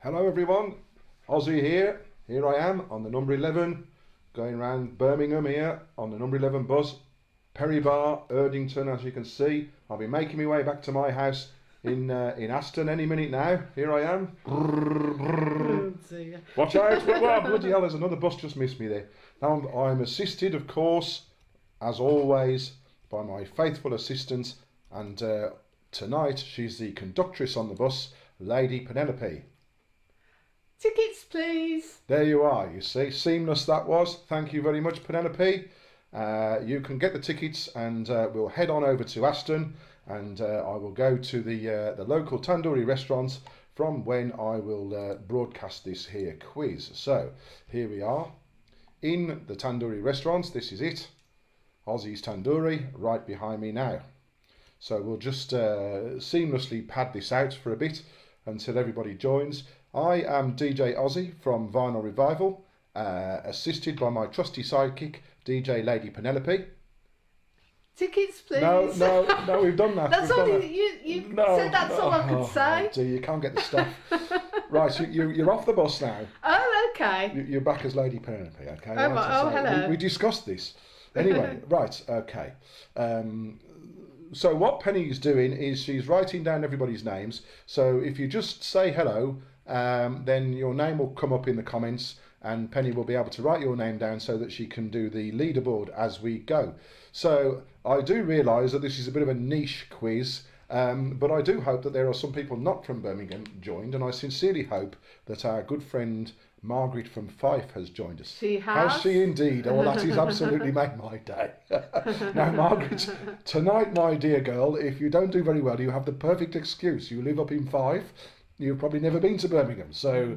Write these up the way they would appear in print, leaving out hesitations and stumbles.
Hello everyone, Ozzy here. Here I am on the number 11, going around Birmingham here on the number 11 bus. Perry Bar, Erdington, as you can see. I'll be making my way back to my house in Aston any minute now. Here I am. Oh dear. Watch out! Whoa, bloody hell, there's another bus just missed me there. Now I'm assisted, of course, as always, by my faithful assistant, and tonight she's the conductress on the bus, Lady Penelope. Tickets, please. There you are, you see. Seamless that was. Thank you very much, Penelope. You can get the tickets and we'll head on over to Aston, and I will go to the local tandoori restaurant from when I will broadcast this here quiz. So here we are in the tandoori restaurant. This is it. Ozzy's Tandoori right behind me now. So we'll just seamlessly pad this out for a bit until everybody joins. I am DJ Ozzy from Vinyl Revival, assisted by my trusty sidekick, DJ Lady Penelope. Tickets, please. No, we've done that. That's We've all done that. you said. That's all I could say. Dear, you can't get the stuff. Right, so you're off the bus now. Oh, okay. You're back as Lady Penelope, okay? Oh, right, So hello. we discussed this. Anyway, right, okay. So what Penny's doing is she's writing down everybody's names. So if you just say hello, then your name will come up in the comments, and Penny will be able to write your name down so that she can do the leaderboard as we go. So I do realise that this is a bit of a niche quiz, but I do hope that there are some people not from Birmingham joined, and I sincerely hope that our good friend Margaret from Fife has joined us. She has. Has she indeed? Oh, that has absolutely made my day. Now, Margaret, tonight, my dear girl, if you don't do very well, you have the perfect excuse. You live up in Fife. You've probably never been to Birmingham. So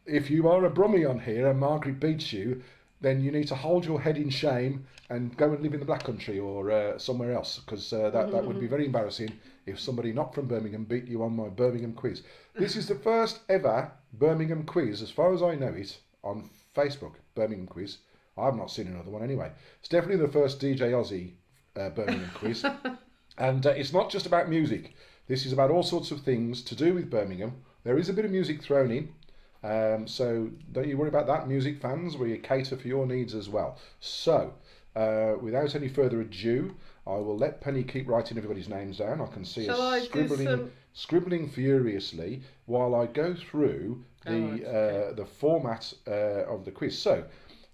if you are a Brummie on here and Margaret beats you, then you need to hold your head in shame and go and live in the Black Country or somewhere else, because that would be very embarrassing if somebody not from Birmingham beat you on my Birmingham quiz. This is the first ever Birmingham quiz, as far as I know it, on Facebook, Birmingham quiz. I've not seen another one anyway. It's definitely the first DJ Ozzy Birmingham quiz. And it's not just about music. This is about all sorts of things to do with Birmingham. There is a bit of music thrown in. So don't you worry about that, music fans. We cater for your needs as well. So, without any further ado, I will let Penny keep writing everybody's names down. I can see her scribbling furiously while I go through the format of the quiz. So,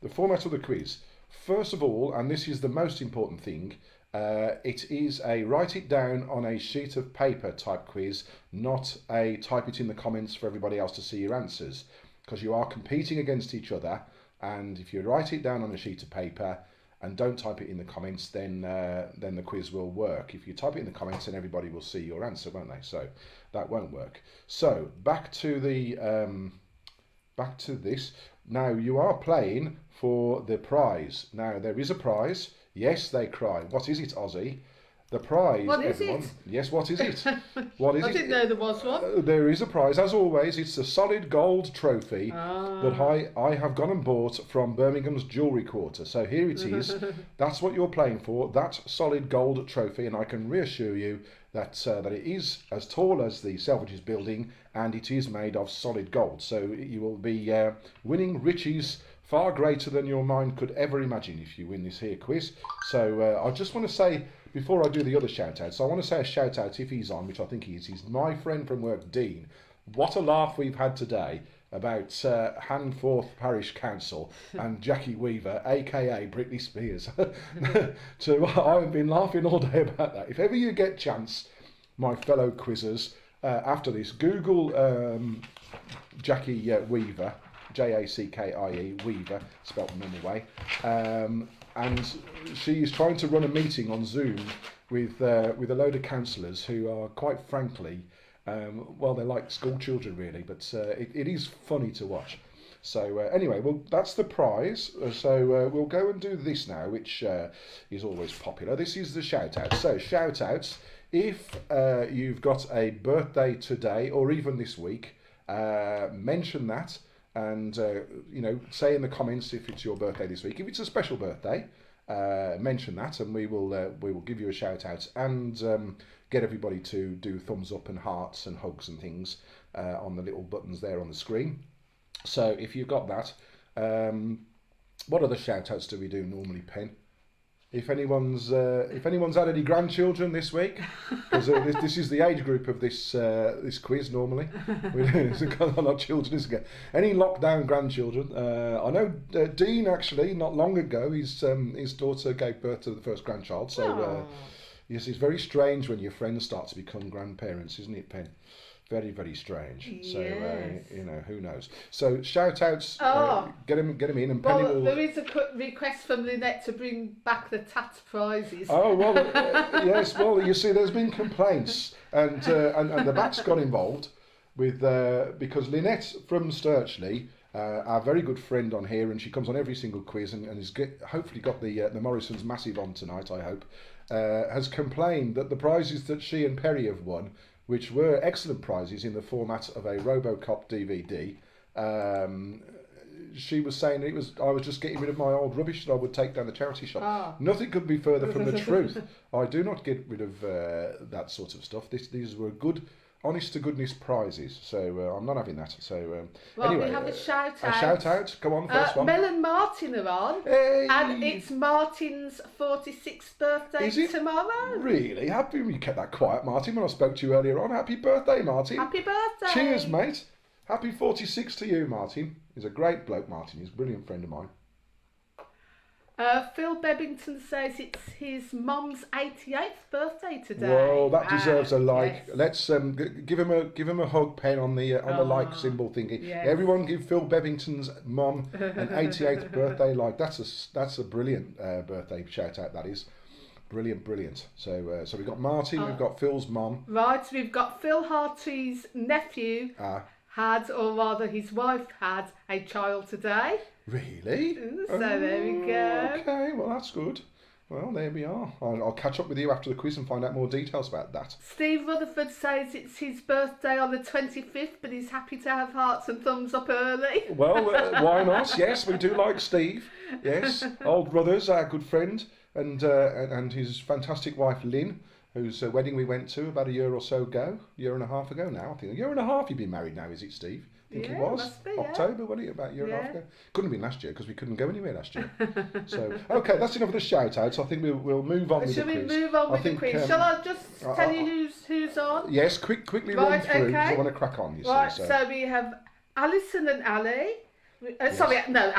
the format of the quiz. First of all, and this is the most important thing, it is a write it down on a sheet of paper type quiz, not a type it in the comments for everybody else to see your answers, because you are competing against each other, and if you write it down on a sheet of paper and don't type it in the comments, then the quiz will work. If you type it in the comments, then everybody will see your answer, won't they? So that won't work. So back to this. Now you are playing for the prize. Now there is a prize. Yes, they cry. What is it, Ozzy? The prize, What is everyone. it? Yes, what is it? What is I it? didn't know there was one. There is a prize, as always. It's a solid gold trophy that I have gone and bought from Birmingham's Jewellery Quarter. So here it is. That's what you're playing for, that solid gold trophy, and I can reassure you that that it is as tall as the Selfridges building, and it is made of solid gold. So you will be winning riches far greater than your mind could ever imagine if you win this here quiz. So I just want to say, before I do the other shout-outs, I want to say a shout-out, if he's on, which I think he is. He's my friend from work, Dean. What a laugh we've had today about Hanforth Parish Council and Jackie Weaver, a.k.a. Britney Spears. I've been laughing all day about that. If ever you get chance, my fellow quizzers, after this, Google Jackie Weaver, Jackie Weaver, spelt the normal way, and she is trying to run a meeting on Zoom with a load of councillors who are, quite frankly, well, they're like school children really, but it is funny to watch. So anyway, well, that's the prize. So we'll go and do this now, which is always popular. This is the shout-out. So shout-outs, if you've got a birthday today or even this week, mention that. And say in the comments if it's your birthday this week. If it's a special birthday, mention that, and we will give you a shout out and get everybody to do thumbs up and hearts and hugs and things on the little buttons there on the screen. So if you've got that, what other shout outs do we do normally, Pen? If anyone's had any grandchildren this week, because this is the age group of this quiz normally. We've got a lot of children, isn't it? Any lockdown grandchildren? I know Dean actually not long ago his daughter gave birth to the first grandchild. So yes, it's very strange when your friends start to become grandparents, isn't it, Pen? Very, very strange. Yes. So, who knows? So, shout outs, get them in, and Penny will... There is a request from Lynette to bring back the tat prizes. Oh, well, yes, well, you see, there's been complaints, and the BAT's got involved with, because Lynette from Sturchley, our very good friend on here, and she comes on every single quiz, and has hopefully got the Morrisons massive on tonight, I hope, has complained that the prizes that she and Perry have won, which were excellent prizes in the format of a RoboCop DVD. She was saying I was just getting rid of my old rubbish that I would take down the charity shop. Nothing could be further from the truth. I do not get rid of that sort of stuff. These were good, honest to goodness prizes. So I'm not having that. So anyway, we have a shout out. A shout out. Come on, first one. Mel and Martin are on. Hey. And it's Martin's 46th birthday tomorrow. Really? You kept that quiet, Martin, when I spoke to you earlier on. Happy birthday, Martin. Happy birthday. Cheers, mate. Happy 46 to you, Martin. He's a great bloke, Martin. He's a brilliant friend of mine. Phil Bebbington says it's his mum's 88th birthday today. Well, that deserves a like. Yes. Let's give him a hug, Pen, on the like symbol thingy. Yes. Everyone give Phil Bebbington's mum an 88th birthday like. That's a brilliant birthday shout out. That is brilliant. So we've got Martin, we've got Phil's mum. Right, we've got Phil Hartley's nephew. Had, or rather his wife had, a child today. Really? So there we go. Okay, well that's good. Well, there we are. I'll catch up with you after the quiz and find out more details about that. Steve Rutherford says it's his birthday on the 25th, but he's happy to have hearts and thumbs up early. Well, why not? Yes, we do like Steve. Yes, old brothers, our good friend, and his fantastic wife Lynn, whose wedding we went to about a year or so ago, year and a half ago now. I think a year and a half you've been married now, is it, Steve? I think it was. Must be, October, wasn't it? About a year and a half ago. Couldn't have been last year because we couldn't go anywhere last year. So, okay, that's enough of the shout outs. I think we'll move on with the quiz. Shall we move on with the quiz? Shall I just tell you who's on? Yes, quickly run through because I want to crack on, you see. So we have Alison and Ali. Sorry, no,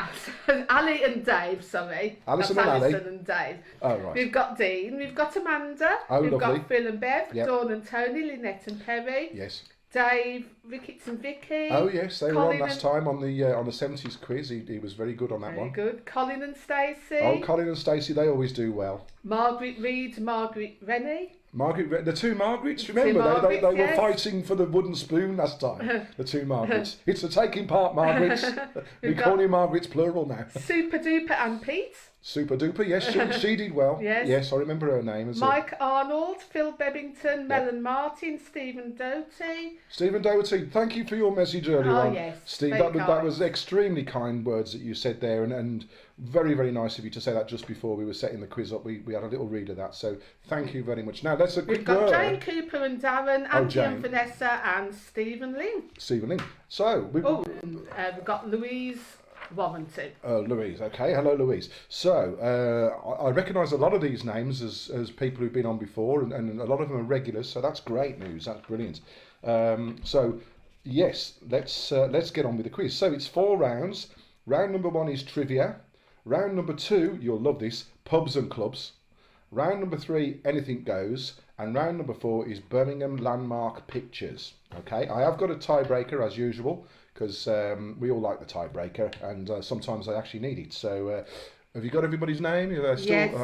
Ali and Dave, sorry. Alison and Ali. Alison and Dave. Oh, right. We've got Dean, we've got Amanda, we've lovely. got Phil and Bev, Yep. Dawn and Tony, Lynette and Perry. Yes. Dave, Ricketts and Vicky. Oh yes, they Colin were on last time on the 70s quiz. He was very good on that one. Very good. Colin and Stacey. Oh, Colin and Stacey, they always do well. Margaret Reed, Margaret Rennie. The two Margarets, remember? They were fighting for the wooden spoon last time. The two Margarets. It's the taking part, Margarets. We call you Margarets plural now. Super Duper and Pete. Super Duper, yes, she did well. Yes, I remember her name. Mike Arnold, Phil Bebbington, Mel and Martin, Stephen Doty. Stephen Doty, thank you for your message earlier on. Yes, Steve, that was extremely kind words that you said there, and very, very nice of you to say that just before we were setting the quiz up. We had a little read of that, so thank you very much. Now, that's a quick word. We've got Jane Cooper and Darren, Andy and Vanessa, and Stephen Lynn. So, we've got Louise Warrington. Louise, okay. Hello, Louise. So, I recognise a lot of these names as people who've been on before, and a lot of them are regulars, so that's great news. That's brilliant. So, yes, let's get on with the quiz. So, it's 4 rounds. Round number 1 is trivia. Round number 2, you'll love this, pubs and clubs. Round number 3, anything goes. And round number 4 is Birmingham landmark pictures. Okay, I have got a tiebreaker as usual, because we all like the tiebreaker, and sometimes I actually need it. So, have you got everybody's name? Yes.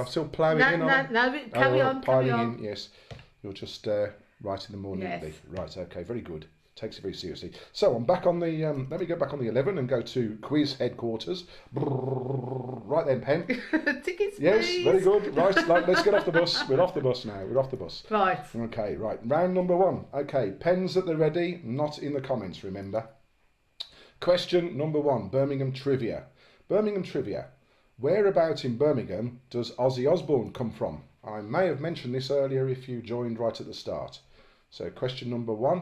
Still ploughing in on it? No, carry on. In, yes. You're just writing them more neatly. Right, okay, very good. Takes it very seriously. So I'm back on the, let me go back on the 11 and go to quiz headquarters. Right then, Pen. Tickets, yes, please. very good. Right, let's get off the bus. We're off the bus now. We're off the bus. Right. Okay, right. Round number 1. Okay, pens at the ready, not in the comments, remember. Question number 1, Birmingham trivia. Birmingham trivia. Whereabout in Birmingham does Ozzy Osbourne come from? I may have mentioned this earlier if you joined right at the start. So question number 1.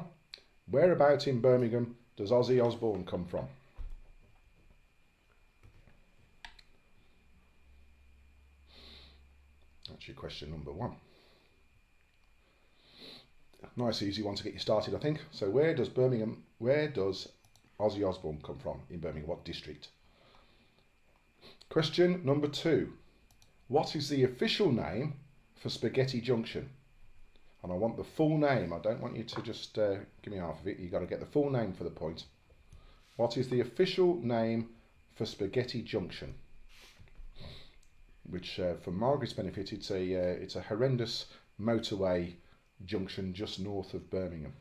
Whereabout in Birmingham does Ozzy Osbourne come from? That's your question number 1. Nice easy one to get you started, I think. So where does Ozzy Osbourne come from in Birmingham? What district? Question number 2. What is the official name for Spaghetti Junction? And I want the full name. I don't want you to just give me half of it. You've got to get the full name for the point. What is the official name for Spaghetti Junction? Which, for Margaret's benefit, it's a horrendous motorway junction just north of Birmingham.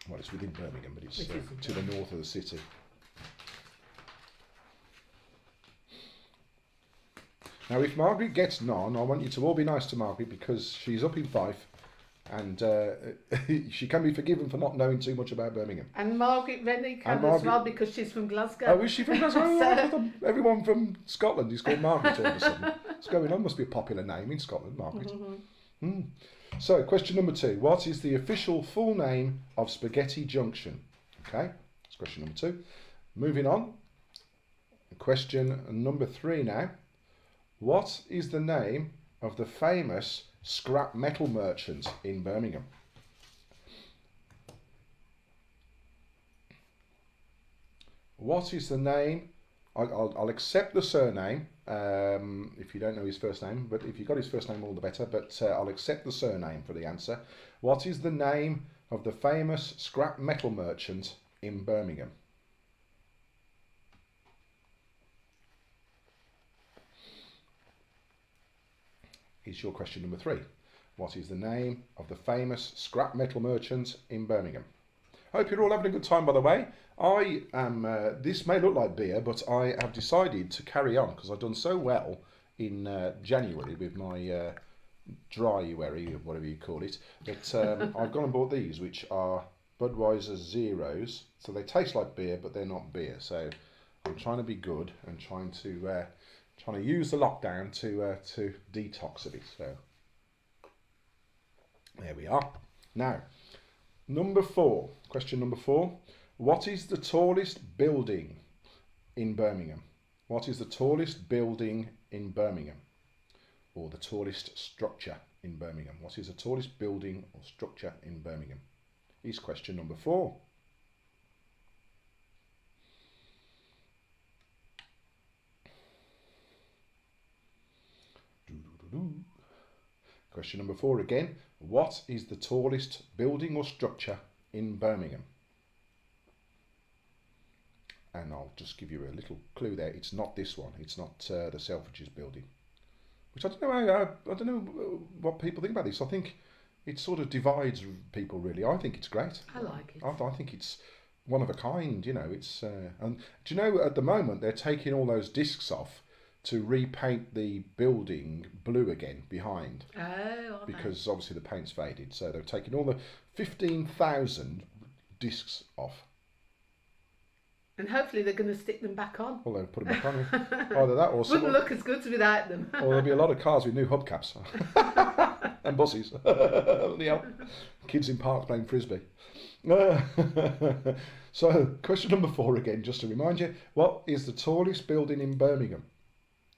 Well, it's within Birmingham, but it's to the north of the city. Now, if Margaret gets none, I want you to all be nice to Margaret because she's up in Fife and she can be forgiven for not knowing too much about Birmingham. And Margaret Rennie can as well because she's from Glasgow. Oh, is she from Glasgow? Everyone from Scotland is called Margaret all of a sudden. What's going on? Must be a popular name in Scotland, Margaret. So, question number 2. What is the official full name of Spaghetti Junction? Okay, that's question number 2. Moving on. Question number 3 now. What is the name of the famous scrap metal merchant in Birmingham? What is the name? I'll accept the surname if you don't know his first name, but if you've got his first name, all the better. But I'll accept the surname for the answer. What is the name of the famous scrap metal merchant in Birmingham? Is your question number 3. What is the name of the famous scrap metal merchant in Birmingham? Hope you're all having a good time, by the way. I am, this may look like beer, but I have decided to carry on because I've done so well in January with my dry-wery, whatever you call it, that I've gone and bought these, which are Budweiser Zeros. So they taste like beer, but they're not beer. So I'm trying to be good and trying to use the lockdown to detox a bit. So there we are. Now, question number 4. What is the tallest building in Birmingham? What is the tallest building in Birmingham? Or the tallest structure in Birmingham? What is the tallest building or structure in Birmingham? Is question number 4. Question number 4 again. What is the tallest building or structure in Birmingham? And I'll just give you a little clue there. It's not this one. It's not the Selfridges building. Which I don't know what people think about this. I think it sort of divides people really. I think it's great. I like it. I think it's one of a kind. You know, it's and do you know at the moment they're taking all those discs off to repaint the building blue again behind. Oh, because obviously the paint's faded. So they're taking all the 15,000 discs off. And hopefully they're going to stick them back on. Well, they'll put them back on. Either that or wouldn't look as good without them. Or there'll be a lot of cars with new hubcaps. And buses. Kids in parks playing frisbee. So, question number 4 again, just to remind you. What is the tallest building in Birmingham?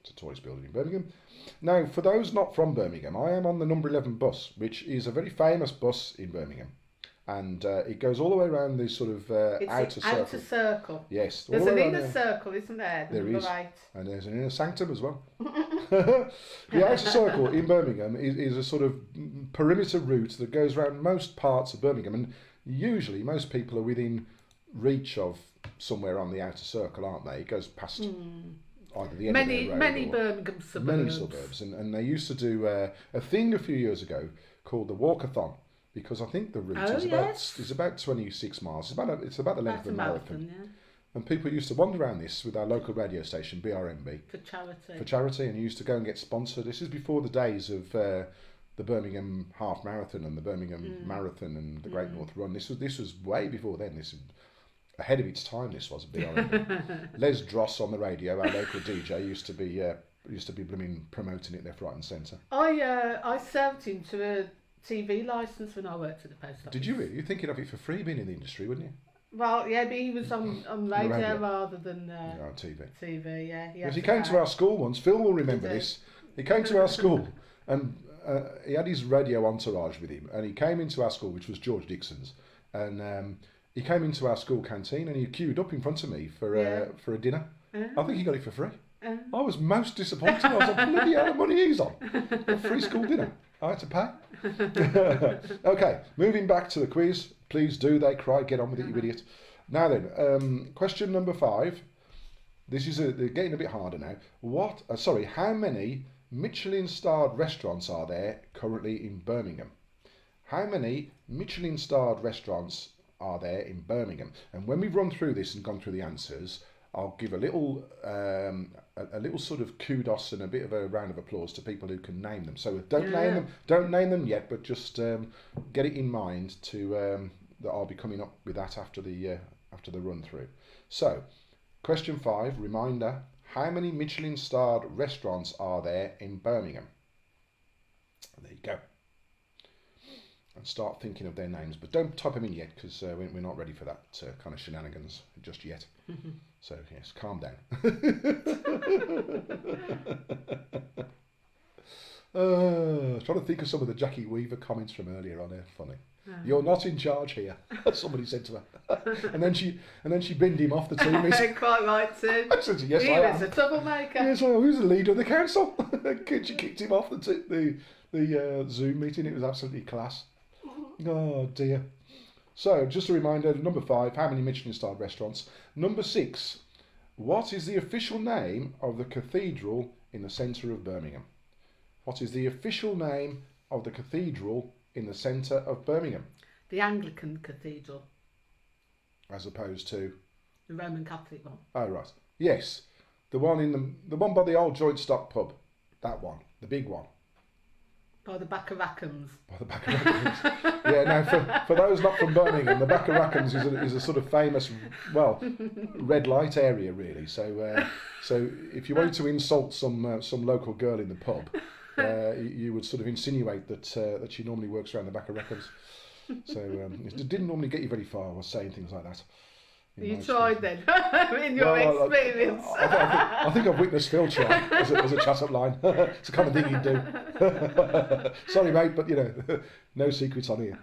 It's the tallest building in Birmingham. Now, for those not from Birmingham, I am on the number 11 bus, which is a very famous bus in Birmingham. And it goes all the way around this sort of outer circle. Outer circle. Yes. There's an inner circle, isn't there? There is. Right. And there's an inner sanctum as well. The outer circle in Birmingham is a sort of perimeter route that goes around most parts of Birmingham. And usually most people are within reach of somewhere on the outer circle, aren't they? It goes past either the end of the road many Birmingham suburbs. Many suburbs. And they used to do a thing a few years ago called the walkathon. Because I think the route is about 26 miles. It's about the length of a marathon. Yeah. And people used to wander around this with our local radio station, BRMB. For charity. And used to go and get sponsored. This is before the days of the Birmingham Half Marathon and the Birmingham Marathon and the Great North Run. This was way before then. This was ahead of its time. This was BRMB. Les Dross on the radio, our local DJ, used to be blooming promoting it left, right, and centre. I served him to TV licence when I worked at the post office. Did you really? You're thinking of it for free being in the industry, wouldn't you? Well, yeah, but he was on radio rather than on TV. TV, yeah. Because he came to our school once. Phil will remember this. He came to our school and he had his radio entourage with him, and he came into our school, which was George Dixon's, and he came into our school canteen and he queued up in front of me for a dinner. I think he got it for free. I was most disappointed. I was like, bloody hell, the money he's on. A free school dinner. I had to pay. Okay, moving back to the quiz. Please do they cry. Get on with it, you idiot. Now then, question number 5. This is they're getting a bit harder now. How many Michelin-starred restaurants are there currently in Birmingham? How many Michelin-starred restaurants are there in Birmingham? And when we've run through this and gone through the answers, I'll give a little sort of kudos and a bit of a round of applause to people who can name them. So don't name them yet, but just get it in mind to that I'll be coming up with that after the run through. So, question 5, reminder: how many Michelin-starred restaurants are there in Birmingham? There you go. And start thinking of their names, but don't type them in yet because we're not ready for that kind of shenanigans just yet. So yes, calm down. Trying to think of some of the Jackie Weaver comments from earlier on there. Funny. You're not in charge here. Somebody said to her, and then she binned him off the team. Quite right too. I said, yes, he was a troublemaker. Yes, well, who's the leader of the council? She kicked him off the Zoom meeting. It was absolutely class. Oh dear. So, just a reminder, number 5, how many Michelin-starred restaurants? Number 6, what is the official name of the cathedral in the centre of Birmingham? What is the official name of the cathedral in the centre of Birmingham? The Anglican Cathedral. As opposed to? The Roman Catholic one. Oh, right. Yes. The one by the old Joint Stock pub. That one. The big one. By the Baccarackums. By the Baccarackums. Yeah, now for those not from Birmingham, the Baccarackums is a sort of famous, red light area really. So if you wanted to insult some local girl in the pub, you would sort of insinuate that she normally works around the Baccarackums. So it didn't normally get you very far, was saying things like that. You tried then, in your experience. I think I've witnessed Phil try as a chat-up line. It's the kind of thing he'd do. Sorry, mate, but no secrets on here.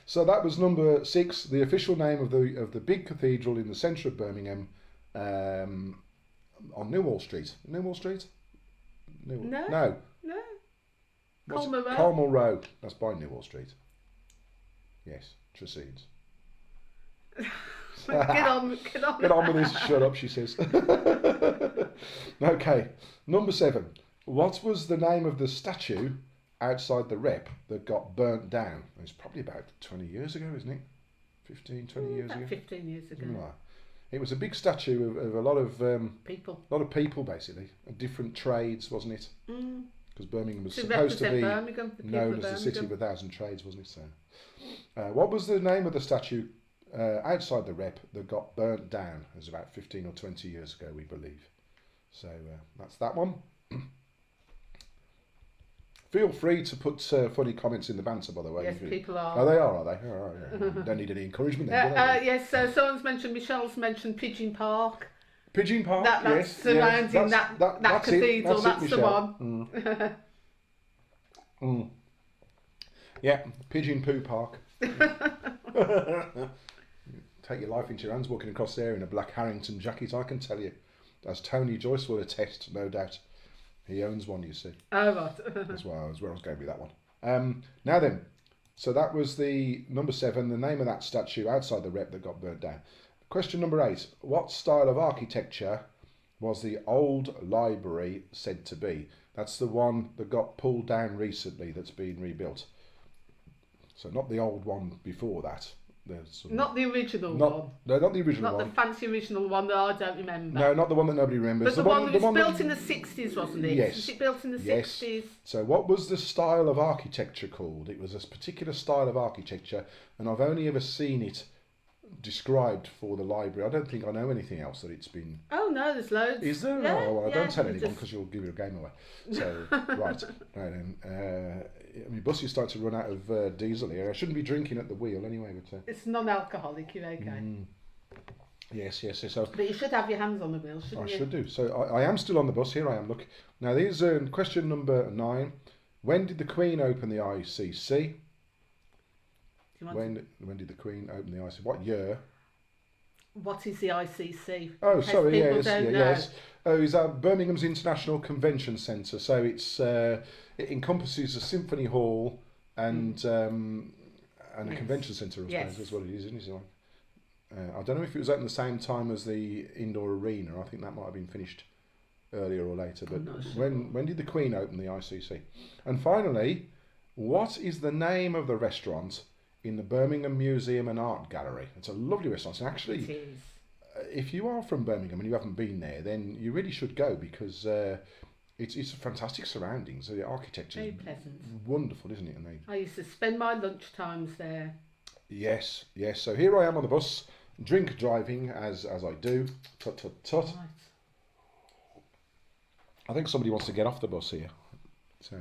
So that was number 6, the official name of the big cathedral in the centre of Birmingham, on Newhall Street. Newhall Street? No. Colmore Road. That's by Newhall Street. Yes, Trusties. Get on with this. Shut up, she says. Okay, number 7. What was the name of the statue outside the rep that got burnt down? It's probably about 20 years ago, isn't it? 15, 20 years ago? 15 years ago. Like it was a big statue of a lot of people. A lot of people, basically, of different trades, wasn't it? Because Birmingham was to supposed to be known as the city of 1,000 trades, wasn't it? So, what was the name of the statue outside the rep that got burnt down? It was about 15 or 20 years ago, we believe. So that's that one. Feel free to put funny comments in the banter, by the way. Yes, people are. Oh, they are they? Oh, yeah. Don't need any encouragement then, do they? Yes, someone's mentioned, Michelle's mentioned Pigeon Park. Pigeon Park, that's surrounding that cathedral, that's the one. Yeah, Pigeon Poo Park. Take your life into your hands walking across there in a black Harrington jacket, I can tell you. As Tony Joyce will attest, no doubt. He owns one, you see. Oh, right. That's where I was going with that one. Now then, so that was the number 7, the name of that statue outside the rep that got burnt down. Question number 8. What style of architecture was the old library said to be? That's the one that got pulled down recently that's been rebuilt. So not the old one before that. Not the original one. No, not the original one. Not the fancy original one that I don't remember. No, not the one that nobody remembers. But the one that was built in the 60s, wasn't it? Yes. Was it built in the 60s? So what was the style of architecture called? It was a particular style of architecture, and I've only ever seen it described for the library. I don't think I know anything else that it's been... Oh no, there's loads. Is there? Yeah, oh, well, yeah, don't tell anyone because you'll give your game away. So, right. my bus is starting to run out of diesel here. I shouldn't be drinking at the wheel anyway. But it's non-alcoholic, you're okay. Yes. So, but you should have your hands on the wheel, shouldn't you? I should do. So I am still on the bus. Here I am. Look. Now, there's question number 9. When did the Queen open the ICC? When did the Queen open the ICC? What year? What is the ICC? Oh, sorry, yes. Oh, is that Birmingham's International Convention Centre? So it encompasses a symphony hall and a convention centre, I suppose. That's what it is, isn't it? I don't know if it was open the same time as the indoor arena. I think that might have been finished earlier or later. But when did the Queen open the ICC? And finally, what is the name of the restaurant in the Birmingham Museum and Art Gallery? It's a lovely restaurant. And actually, if you are from Birmingham and you haven't been there, then you really should go, because it's fantastic surroundings. The architecture is wonderful, isn't it? And I used to spend my lunch times there. Yes. So here I am on the bus, drink driving as I do. Tut. Right. I think somebody wants to get off the bus here. So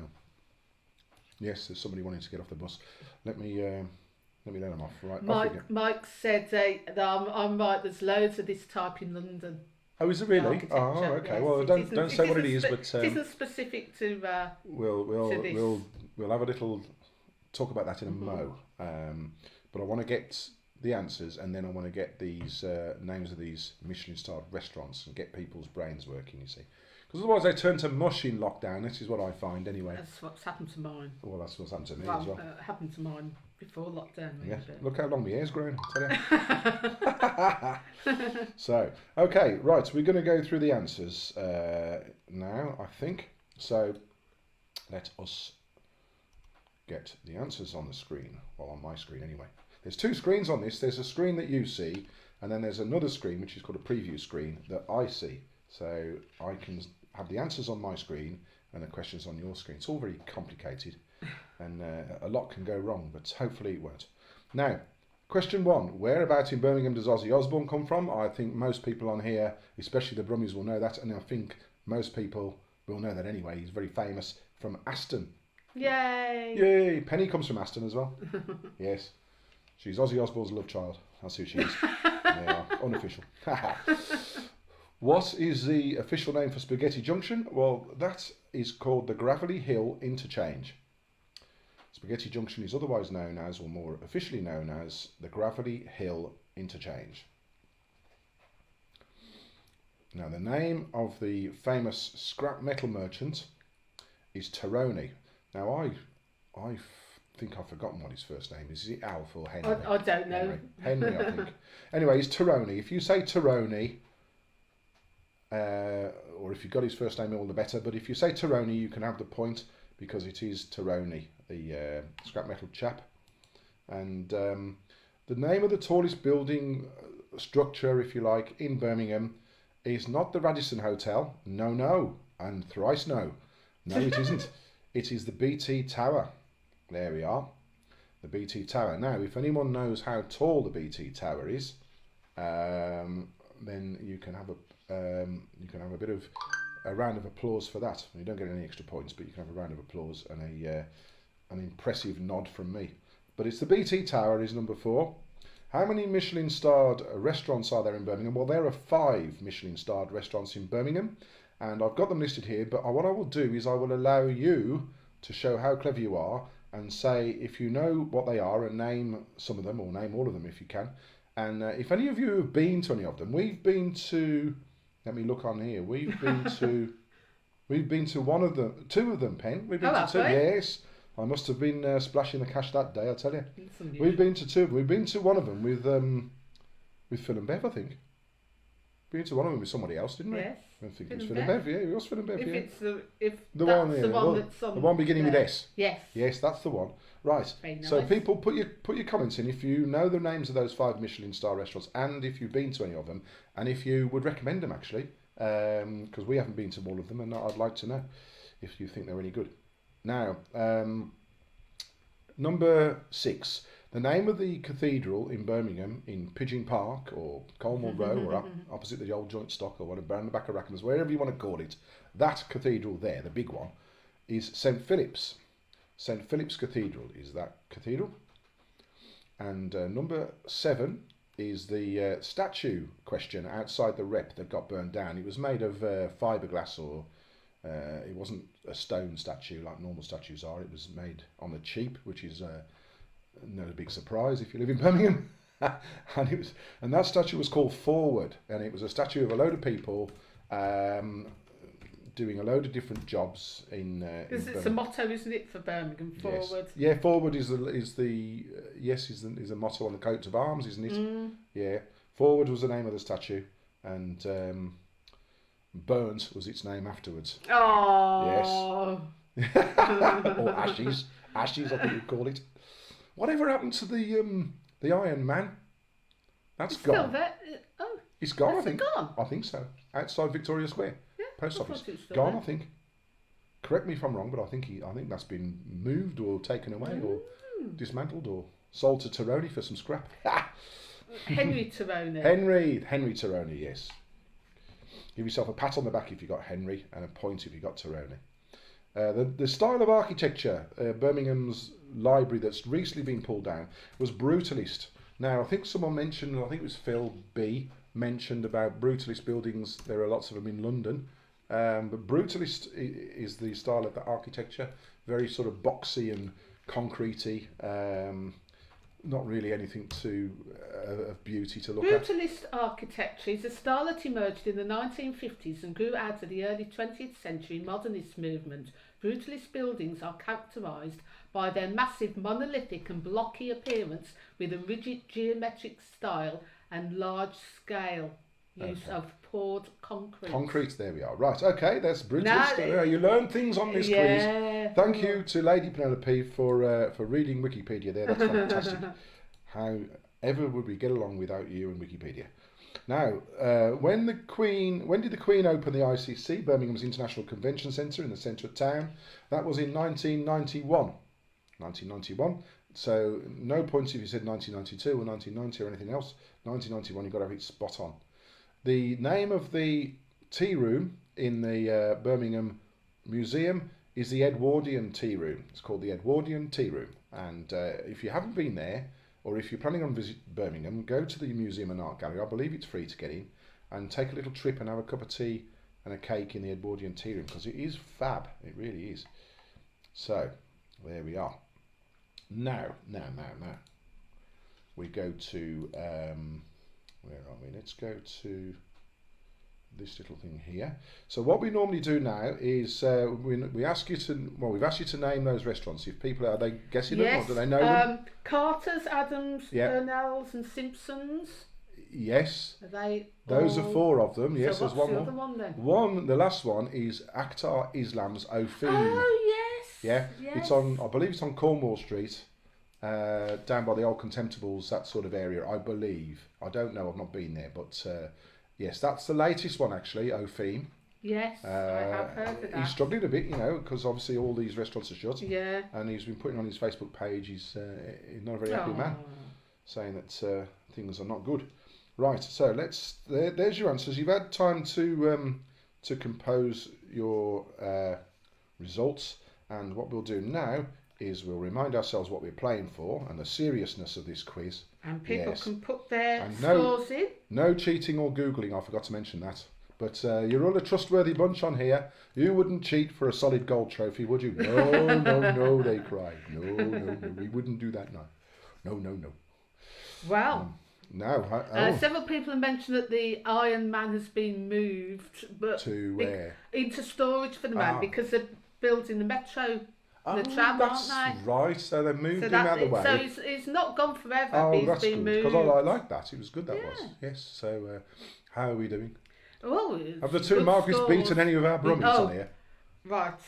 yes, there's somebody wanting to get off the bus. Let me let them off. Right. Mike said that I'm right. There's loads of this type in London. Oh, is it really? Oh, okay. Yes, well, don't say what it is, but it isn't specific to. We'll have a little talk about that in a mo. But I want to get the answers, and then I want to get these names of these Michelin-starred restaurants and get people's brains working. You see, because otherwise they turn to mush in lockdown. This is what I find anyway. That's what's happened to mine. Well, that's what's happened to me as well. Happened to mine before lockdown. Yeah, look how long my hair's grown. I tell you. So, okay, right. So we're going to go through the answers now, I think. So, let us get the answers on the screen. Well, on my screen anyway. There's 2 screens on this. There's a screen that you see, and then there's another screen which is called a preview screen that I see. So I can have the answers on my screen and the questions on your screen. It's all very complicated, and a lot can go wrong, but hopefully it won't. Now, question 1. Whereabouts in Birmingham does Ozzy Osbourne come from? I think most people on here, especially the Brummies, will know that, and I think most people will know that anyway. He's very famous from Aston. Yay! Penny comes from Aston as well. Yes. She's Ozzy Osbourne's love child. That's who she is. Yeah, unofficial. What is the official name for Spaghetti Junction? Well, that is called the Gravelly Hill Interchange. Spaghetti Junction is otherwise known as, or more officially known as, the Gravelly Hill Interchange. Now, the name of the famous scrap metal merchant is Taroni. Now, I think I've forgotten what his first name is. Is it Alf or Henry? I don't know. Henry, I think. Anyway, it's Taroni. If you say Taroni, or if you've got his first name, all the better. But if you say Taroni, you can have the point, because it is Taroni, the scrap metal chap. And the name of the tallest building structure, if you like, in Birmingham is not the Radisson Hotel. No, and thrice no. No, it isn't. It is the BT Tower. There we are, the BT Tower. Now, if anyone knows how tall the BT Tower is, then you can have a bit of a round of applause for that. You don't get any extra points, but you can have a round of applause and an impressive nod from me. But it's the BT Tower is number 4. How many Michelin-starred restaurants are there in Birmingham? Well, there are 5 Michelin-starred restaurants in Birmingham, and I've got them listed here. But what I will do is I will allow you to show how clever you are, and say if you know what they are, and name some of them, or name all of them if you can. And if any of you have been to any of them, we've been to, let me look on here, we've been to 2 of them, Pen. We've been to 2, yes. I must have been splashing the cash that day, I tell you. We've been to 2. We've been to one of them with Phil and Bev, I think. Been to one of them with somebody else, didn't we? Yes. I think it was Phil and Bev. Yeah, it was Phil and Bev. If the one that's on the one beginning with S. Yes. Yes, that's the one. Right. Nice. So people, put your comments in if you know the names of those 5 Michelin star restaurants, and if you've been to any of them, and if you would recommend them actually, because we haven't been to all of them, and I'd like to know if you think they're any good. Now, number 6. The name of the cathedral in Birmingham, in Pigeon Park or Colmore Row, or opposite the old joint stock, or whatever, around the back of Rackham's, wherever you want to call it, that cathedral there, the big one, is St Philip's. St Philip's Cathedral is that cathedral. And number 7 is the statue question outside the Rep that got burned down. It was made of fiberglass, or it wasn't a stone statue like normal statues are. It was made on the cheap, which is no big surprise if you live in Birmingham. and that statue was called Forward, and it was a statue of a load of people doing a load of different jobs in it's a motto, isn't it, for Birmingham? Forward. Yes. Yeah, Forward is the motto on the coat of arms, isn't it? Yeah, Forward was the name of the statue, and Burnt was its name afterwards. Oh. Yes. Or Ashes, I think you'd call it. Whatever happened to the Iron Man? That's it's gone. Still there. Oh, it's gone. I think. Gone? I think so. Outside Victoria Square. Post office. Gone, I think. Correct me if I'm wrong, but I think that's been moved or taken away or dismantled or sold to Tironi for some scrap. Henry Tironi. Henry Tironi, yes. Give yourself a pat on the back if you got Henry and a point if you got Tironi. The style of architecture, Birmingham's library that's recently been pulled down, was brutalist. Now, I think someone mentioned, I think it was Phil B, mentioned about brutalist buildings. There are lots of them in London. But brutalist is the style of the architecture, very sort of boxy and concretey, not really anything of beauty to look at. Brutalist architecture is a style that emerged in the 1950s and grew out of the early 20th century modernist movement. Brutalist buildings are characterised by their massive monolithic and blocky appearance with a rigid geometric style and large scale use of poured concrete. Concrete, there we are. Right, okay, that's brutalist. You learn things on this quiz. Thank you to Lady Penelope for reading Wikipedia there. That's fantastic. How ever would we get along without you and Wikipedia? Now, when did the Queen open the ICC, Birmingham's International Convention Centre in the centre of town? That was in 1991. 1991. So no points if you said 1992 or 1990 or anything else. 1991, you've got to have it spot on. The name of the tea room in the Birmingham Museum is the Edwardian Tea Room. It's called the Edwardian Tea Room. And if you haven't been there, or if you're planning on visit Birmingham, go to the Museum and Art Gallery. I believe it's free to get in, and take a little trip and have a cup of tea and a cake in the Edwardian Tea Room, because it is fab. It really is. So there we are. Now we go to where are we? Let's go to this little thing here. So what we normally do now is we ask you to, well, we've asked you to name those restaurants. If people are they guessing them or do they know them? Carter's, Adams, Burnell's and Simpsons. Yes. Are they those are 4 of them. Yes, so there's one the more. Other one then? The last one is Akhtar Islam's Ofim. Oh yes. Yeah. Yes. It's on, I believe it's on Cornwall Street. Down by the old Contemptibles, that sort of area, I believe. I don't know, I've not been there, but yes, that's the latest one actually, Ofim. Yes, I have heard of that. He's struggling a bit, because obviously all these restaurants are shut. Yeah. And he's been putting on his Facebook page, he's not a very happy man, saying that things are not good. Right, so there's your answers. You've had time to compose your results, and what we'll do now is we'll remind ourselves what we're playing for and the seriousness of this quiz. And people can put their scores in. No cheating or Googling, I forgot to mention that. But you're all a trustworthy bunch on here. You wouldn't cheat for a solid gold trophy, would you? No, they cried. No, we wouldn't do that, no. Well, no. several people have mentioned that the Iron Man has been moved, but to where? Into storage for the man, because they're building the metro. The tram, that's aren't they? Right, so they moved him out of the way. So he's not gone forever, but he's that's been good, moved. because I like that. It was good, that was. Yes, so how are we doing? Oh, have the two Margaret's beaten any of our Brummies on here? Right,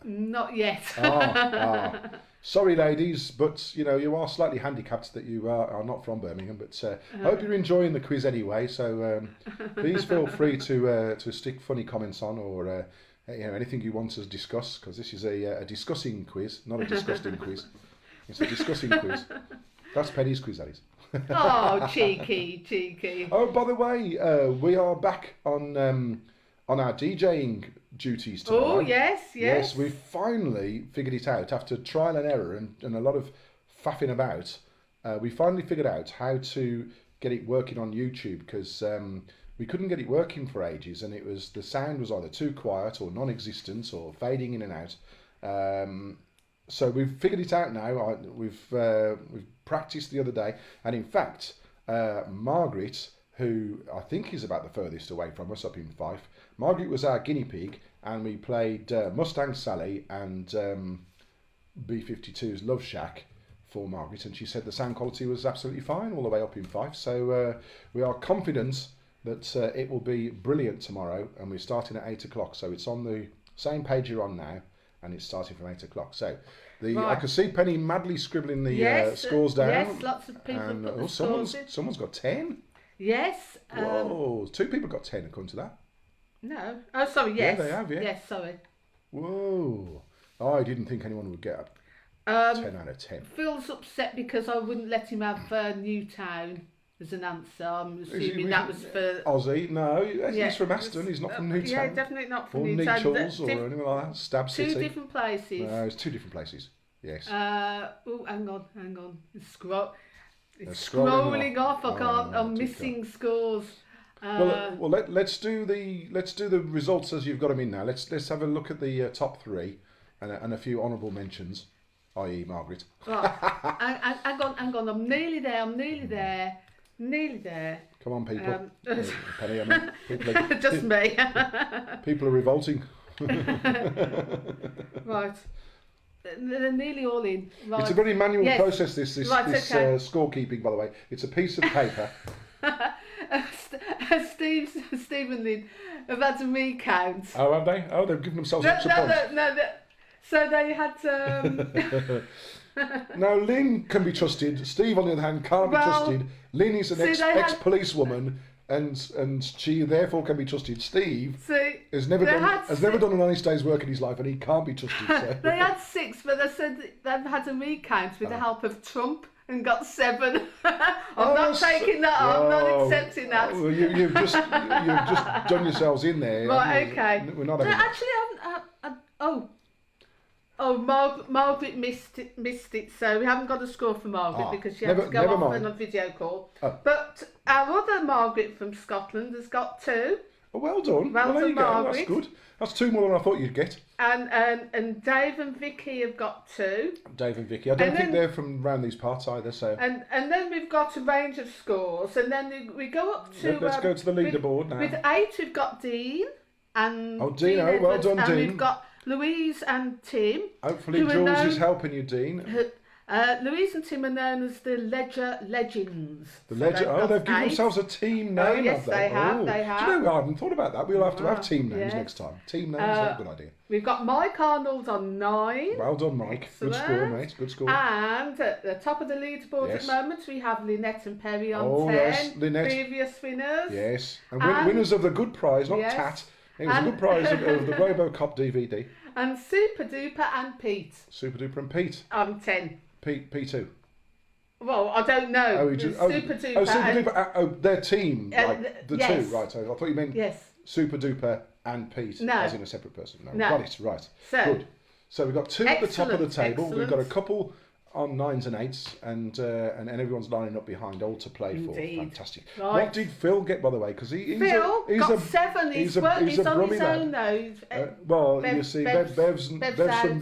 not yet. Sorry ladies, but you are slightly handicapped that you are not from Birmingham, but I hope you're enjoying the quiz anyway, so please feel free to stick funny comments on, or anything you want to discuss, because this is a discussing quiz, not a disgusting quiz. It's a discussing quiz. That's Penny's quiz, that is. Oh, cheeky. Oh, by the way, we are back on on our DJing duties tomorrow. Oh, yes. Yes, we finally figured it out after trial and error and a lot of faffing about. We finally figured out how to get it working on YouTube because we couldn't get it working for ages, and the sound was either too quiet or non-existent or fading in and out. So we've figured it out now. We've practiced the other day, and in fact, Margaret, who I think is about the furthest away from us up in Fife, Margaret was our guinea pig, and we played Mustang Sally and B-52's Love Shack for Margaret, and she said the sound quality was absolutely fine all the way up in Fife. So we are confident that it will be brilliant tomorrow, and we're starting at 8 o'clock. So it's on the same page you're on now, and it's starting from 8 o'clock. So I can see Penny madly scribbling the scores down. Yes, lots of people and, put the scores in. Someone's got 10. Yes. Whoa, 2 people got 10 according to that. No. Oh, sorry, yes. Yeah, they have, yeah. Yes, sorry. Whoa. I didn't think anyone would get a 10 out of 10. Phil's upset because I wouldn't let him have Newtown as an answer. I'm assuming that was for... Ozzy? No, he's from Aston. He's not from Newtown. Yeah, definitely not from or Newtown. Nechells or anything like that. Stab City. 2 different places. No, it's 2 different places. Yes. Oh, hang on. It's scrolling scrolling off. I can't. no, I'm missing scores. Well, let's do the results as you've got them in now. Let's have a look at the top 3 and a few honourable mentions, i.e. Margaret. Right. hang on. I'm nearly there. Come on, people. Penny, I mean, people are, Just me. people are revolting. Right. They're nearly all in. Right. It's a very manual process, this okay. scorekeeping, by the way. It's a piece of paper. Steve and Lynn have had to recount. Oh, have they? Oh, they've given themselves extra points. No. So they had Now, Lynn can be trusted. Steve, on the other hand, can't be trusted. Lynn is an ex-policewoman, and she therefore can be trusted. Steve has never done an honest day's work in his life, and he can't be trusted. So. They had 6, but they said they've had a recount with the help of Trump and got 7. I'm not taking that. I'm not accepting that. Well, you've just done yourselves in there. Right. Okay. We're not. Margaret missed it, so we haven't got a score for Margaret because she had to go off on a video call. Oh. But our other Margaret from Scotland has got 2. Oh, well done. Well there you go. Margaret. That's good. That's 2 more than I thought you'd get. And Dave and Vicky have got 2. Dave and Vicky. I don't think they're from around these parts either. So. And then we've got a range of scores, and then we go up to. Let's go to the leaderboard now. With 8, we've got Dean and. Oh, Dean! Well done, and Dean. We've got Louise and Tim. Hopefully Jules is helping you, Dean. Louise and Tim are known as the Ledger Legends. They've given themselves a team name. Oh, yes, they have. Do you know, I hadn't thought about that. We'll have to have team names next time. Team names, that's a good idea. We've got Mike Arnold on 9. Well done, Mike. Excellent. Good score, mate. Good score. And at the top of the leaderboard at the moment, we have Lynette and Perry on 10. Yes, Lynette. Previous winners. Yes. And winners of the good prize, not TAT. It was a good prize of the RoboCop DVD. And Super Duper and Pete. Super Duper and Pete. On 10. P2. Well, I don't know. Super Duper. Their team, like the 2, right? So I thought you meant Super Duper and Pete, as in a separate person. No. Got it, right. So, good. So we've got 2 at the top of the table. We've got a couple on 9s and 8s, and everyone's lining up behind, all to play for. Fantastic. Right. What did Phil get, by the way? Because he's got 7. He's on his own, though. Well, you see, Bev's from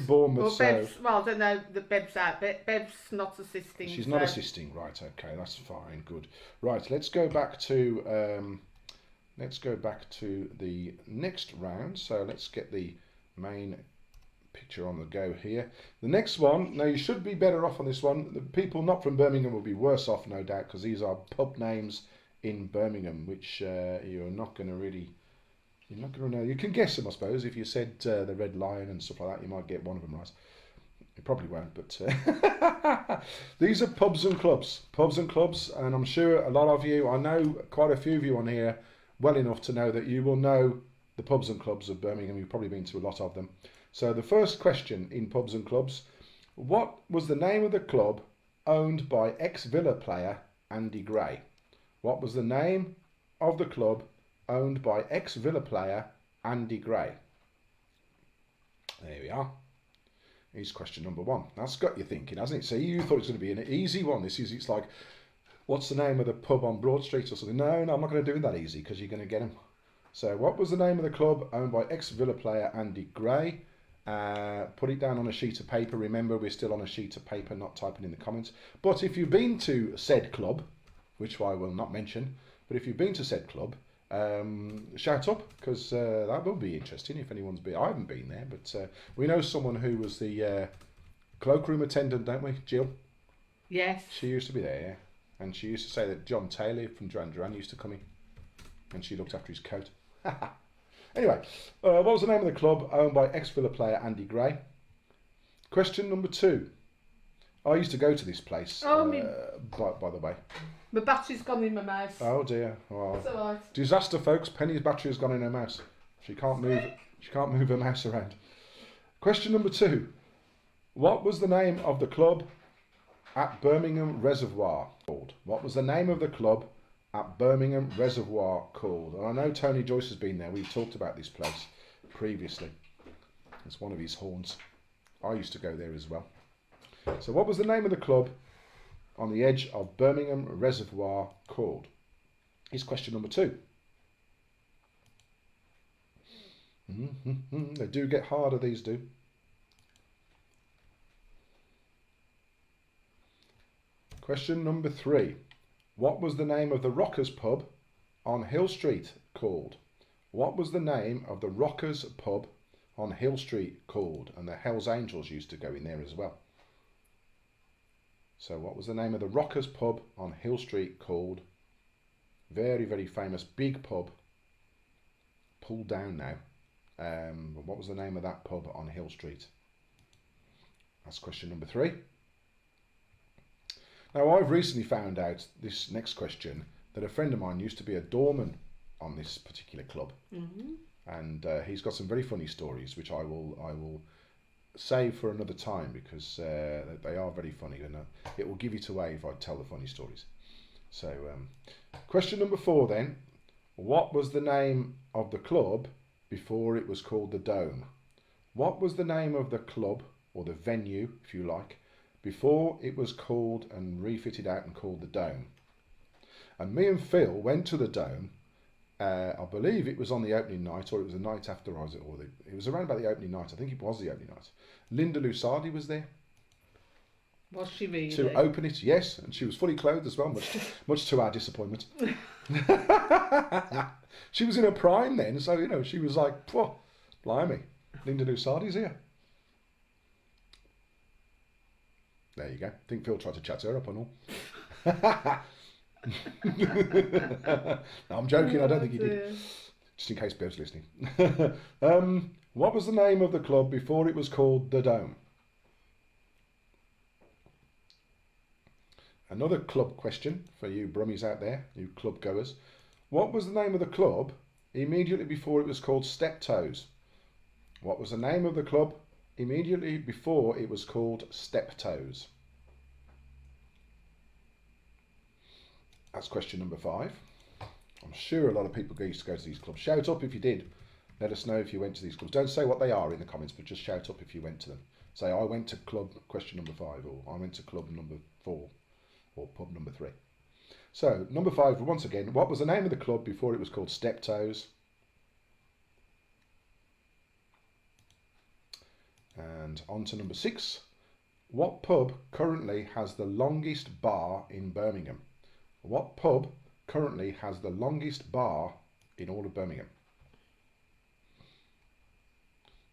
Bournemouth. Well, I don't know. Bev's out. Bev's not assisting. She's not assisting. Right. Okay. That's fine. Good. Right. Let's go back to the next round. So let's get the main picture on the go here. The next one, now you should be better off on this one. The people not from Birmingham will be worse off, no doubt, because these are pub names in Birmingham, which you're not going to know. You can guess them, I suppose. If you said the Red Lion and stuff like that, you might get one of them right. You probably won't, but these are pubs and clubs, and I'm sure a lot of you, I know quite a few of you on here well enough to know that you will know the pubs and clubs of Birmingham. You've probably been to a lot of them. So the first question in pubs and clubs, what was the name of the club owned by ex-Villa player Andy Gray? What was the name of the club owned by ex-Villa player Andy Gray? There we are. Here's question number 1. That's got you thinking, hasn't it? See, you thought it was going to be an easy one. It's like, what's the name of the pub on Broad Street or something? No, I'm not going to do it that easy because you're going to get them. So what was the name of the club owned by ex-Villa player Andy Gray? Put it down on a sheet of paper. Remember, we're still on a sheet of paper, not typing in the comments. But if you've been to said club, which I will not mention, but if you've been to said club, shout up, because that will be interesting if anyone's been. I haven't been there, but we know someone who was the cloakroom attendant, don't we, Jill? Yes. She used to be there, yeah. And she used to say that John Taylor from Duran Duran used to come in, and she looked after his coat. Anyway, what was the name of the club owned by ex-Villa player Andy Gray? Question number 2. I used to go to this place, by the way. My battery's gone in my mouse. Oh dear. Well, it's all right. Disaster, folks. Penny's battery has gone in her mouse. She can't move. She can't move her mouse around. Question number 2. What was the name of the club at Birmingham Reservoir called? What was the name of the club at Birmingham Reservoir called? And I know Tony Joyce has been there. We've talked about this place previously. It's one of his haunts. I used to go there as well. So what was the name of the club on the edge of Birmingham Reservoir called? Is question number 2. They do get harder, these do. Question number 3. What was the name of the Rockers pub on Hill Street called? What was the name of the Rockers pub on Hill Street called? And the Hells Angels used to go in there as well. So what was the name of the Rockers pub on Hill Street called? Very, very famous, big pub. Pulled down now. But what was the name of that pub on Hill Street? That's question number 3. Now, I've recently found out, this next question, that a friend of mine used to be a doorman on this particular club. Mm-hmm. And he's got some very funny stories, which I will save for another time, because they are very funny, and it will give it away if I tell the funny stories. So, question number 4 then. What was the name of the club before it was called the Dome? What was the name of the club, or the venue, if you like, before it was called and refitted out and called the Dome? And me and Phil went to the Dome. I believe it was on the opening night, or it was the night after. It was around about the opening night. I think it was the opening night. Linda Lusardi was there. Was she really? To open it, yes, and she was fully clothed as well, much to our disappointment. She was in her prime then, so she was like, "Phew, blimey, Linda Lusardi's here." There you go. I think Phil tried to chat her up and all. No, I'm joking. I don't think he did. Just in case Bev's listening. What was the name of the club before it was called the Dome? Another club question for you Brummies out there, you club goers. What was the name of the club immediately before it was called Steptoes? What was the name of the club immediately before it was called Steptoes? That's question number 5. I'm sure a lot of people used to go to these clubs. Shout up if you did. Let us know if you went to these clubs. Don't say what they are in the comments, but just shout up if you went to them. Say, I went to club question number 5, or I went to club number 4, or pub number 3. So, number 5, once again, what was the name of the club before it was called Steptoes? And on to number 6. What pub currently has the longest bar in Birmingham? What pub currently has the longest bar in all of Birmingham?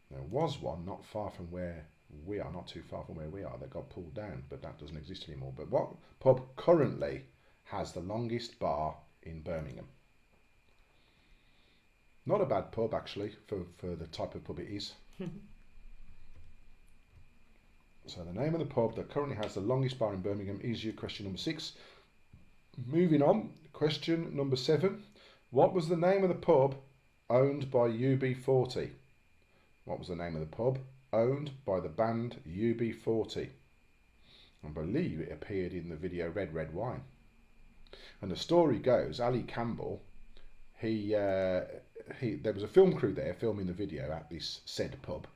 There was one not far from where we are, not too far from where we are, that got pulled down, but that doesn't exist anymore. But what pub currently has the longest bar in Birmingham? Not a bad pub, actually, for the type of pub it is. So the name of the pub that currently has the longest bar in Birmingham is your question number 6. Moving on, question number 7. What was the name of the pub owned by UB40? What was the name of the pub owned by the band UB40? I believe it appeared in the video Red Red Wine. And the story goes, Ali Campbell, he there was a film crew there filming the video at this said pub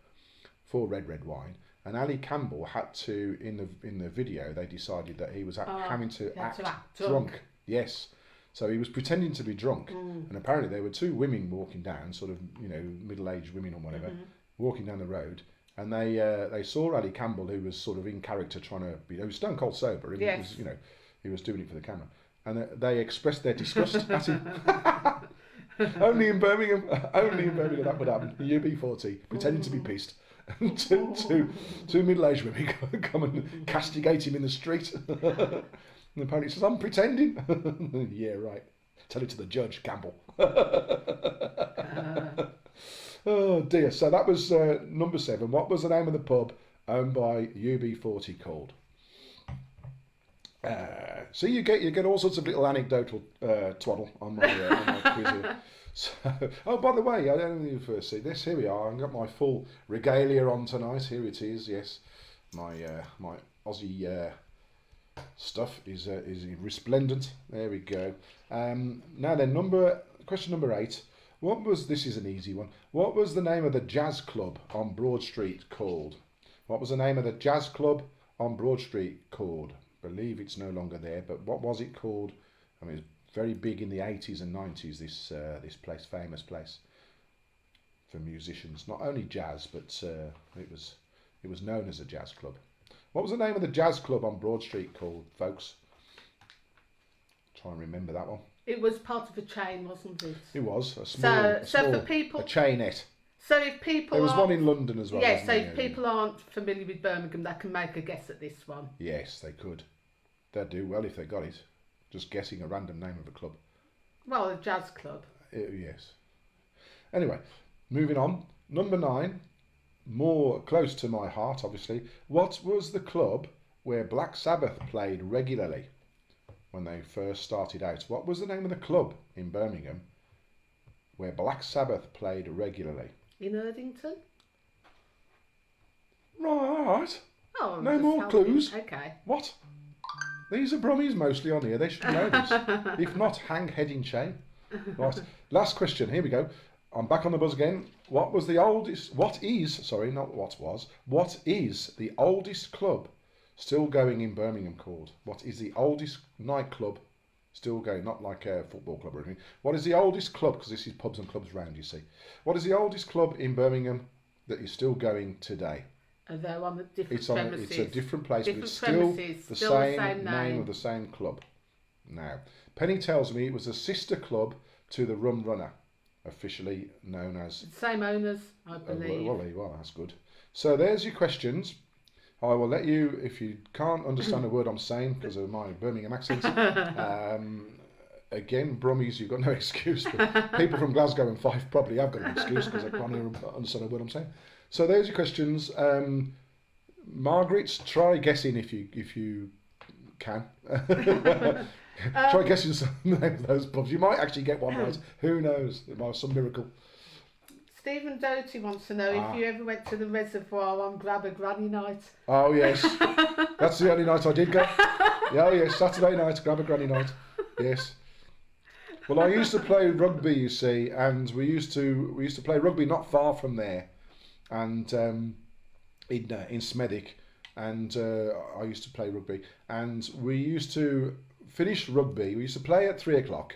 for red wine, and Ali Campbell had to in the video they decided that he was having to act drunk. Yes, so he was pretending to be drunk, and apparently there were two women walking down, sort of middle-aged women or whatever, walking down the road. And they saw Ali Campbell, who was sort of in character, trying to be. He was stone cold sober. He was, he was doing it for the camera, and they expressed their disgust at him. Only in Birmingham that would happen. UB40 pretending to be pissed, and two middle-aged women come and castigate him in the street. And apparently he says, "I'm pretending." Yeah, right. Tell it to the judge, Campbell. Oh dear. So that was number 7. What was the name of the pub owned by UB40 called? So you get all sorts of little anecdotal twaddle on my quiz here. So, oh, by the way, I don't know if you first see this. Here we are. I've got my full regalia on tonight. Here it is. Yes, my Ozzy stuff is resplendent. There we go. Now then, question number 8. This is an easy one. What was the name of the jazz club on Broad Street called? What was the name of the jazz club on Broad Street called? I believe it's no longer there, but what was it called? I mean, it was very big in the 80s and 90s, this place, famous place for musicians. Not only jazz, but it was known as a jazz club. What was the name of the jazz club on Broad Street called, folks? Try and remember that one. It was part of a chain, wasn't it? It was a small for people, a chainette. So if people there was one in London as well. Yes, so if people aren't familiar with Birmingham, they can make a guess at this one. Yes, they could. They'd do well if they got it. Just guessing a random name of a club. Well, a jazz club. Yes. Anyway, moving on. Number 9, more close to my heart, obviously. What was the club where Black Sabbath played regularly? When they first started out. What was the name of the club in Birmingham where Black Sabbath played regularly? In Erdington? Right. Oh, no more clues. Okay. What? These are Brummies mostly on here. They should know this. If not, hang head in shame. Right. Last question. Here we go. I'm back on the buzz again. What is the oldest club still going in Birmingham called? What is the oldest nightclub still going? Not like a football club or anything. What is the oldest club? Because this is pubs and clubs round, you see. What is the oldest club in Birmingham that is still going today? They're on a different premises. It's a different place, but it's still the same name of the same club. Now, Penny tells me it was a sister club to the Rum Runner, officially known as... Same owners, I believe. Well, that's good. So there's your questions. I will let you, if you can't understand a word I'm saying because of my Birmingham accent, again, Brummies, you've got no excuse, but people from Glasgow and Fife probably have got an excuse because they can't understand a word I'm saying. So there's your questions. Margaret, try guessing if you can. Try guessing some name of those pubs. You might actually get one right. Who knows? It might be some miracle. Stephen Doty wants to know if you ever went to the reservoir on Grab a Granny night. Oh yes, that's the only night I did go. Yeah, yes, Saturday night, Grab a Granny night. Yes. Well, I used to play rugby, you see, and we used to play rugby not far from there, and in Smethwick, and I used to play rugby, and we used to finish rugby. We used to play at 3 o'clock.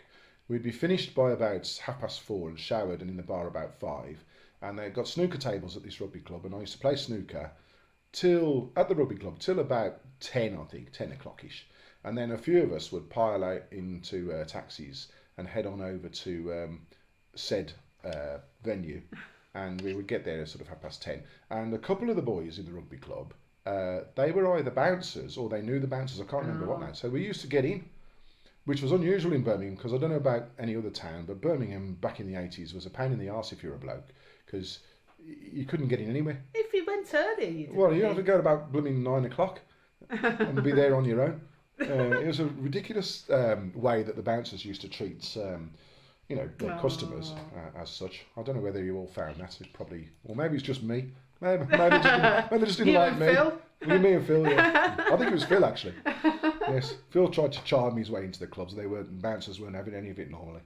We'd be finished by about 4:30 and showered and in the bar about 5. And they've got snooker tables at this rugby club, and I used to play snooker at the rugby club till about 10, I think, 10 o'clock-ish. And then a few of us would pile out into taxis and head on over to said venue, and we would get there at sort of 10:30. And a couple of the boys in the rugby club, they were either bouncers or they knew the bouncers. I can't remember what now. So we used to get in, which was unusual in Birmingham because I don't know about any other town, but Birmingham back in the 80s was a pain in the arse if you're a bloke because you couldn't get in anywhere. If you went early. Well, you had to go about blooming 9 o'clock and be there on your own. It was a ridiculous way that the bouncers used to treat, their customers as such. I don't know whether you all found that. It's probably, or maybe it's just me. Maybe they just didn't like me. Phil? Me and Phil, yeah. I think it was Phil actually. Yes, Phil tried to charm his way into the clubs. Bouncers weren't having any of it normally.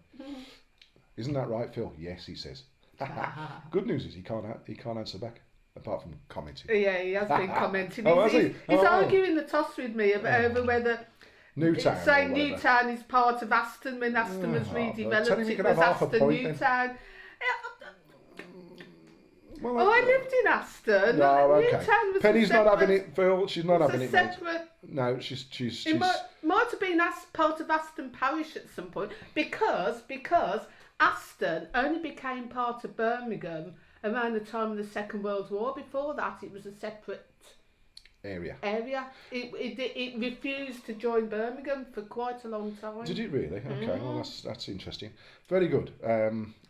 Isn't that right, Phil? Yes, he says. Good news is he can't answer back, apart from commenting. Yeah, he has been commenting. Oh, has he? He's Oh. arguing the toss with me over whether Newtown. saying Newtown is part of Aston when Aston was redeveloped. Tell him he It can was have half a Aston point Newtown. Well, I lived in Aston. No, okay. Newtown was Penny's a not separate, having it, Phil. She's not having it, mate. separate. No, she's. It might have been part of Aston Parish at some point because Aston only became part of Birmingham around the time of the Second World War. Before that, it was a separate area. It refused to join Birmingham for quite a long time. Did it really? Okay, well that's interesting. Very good.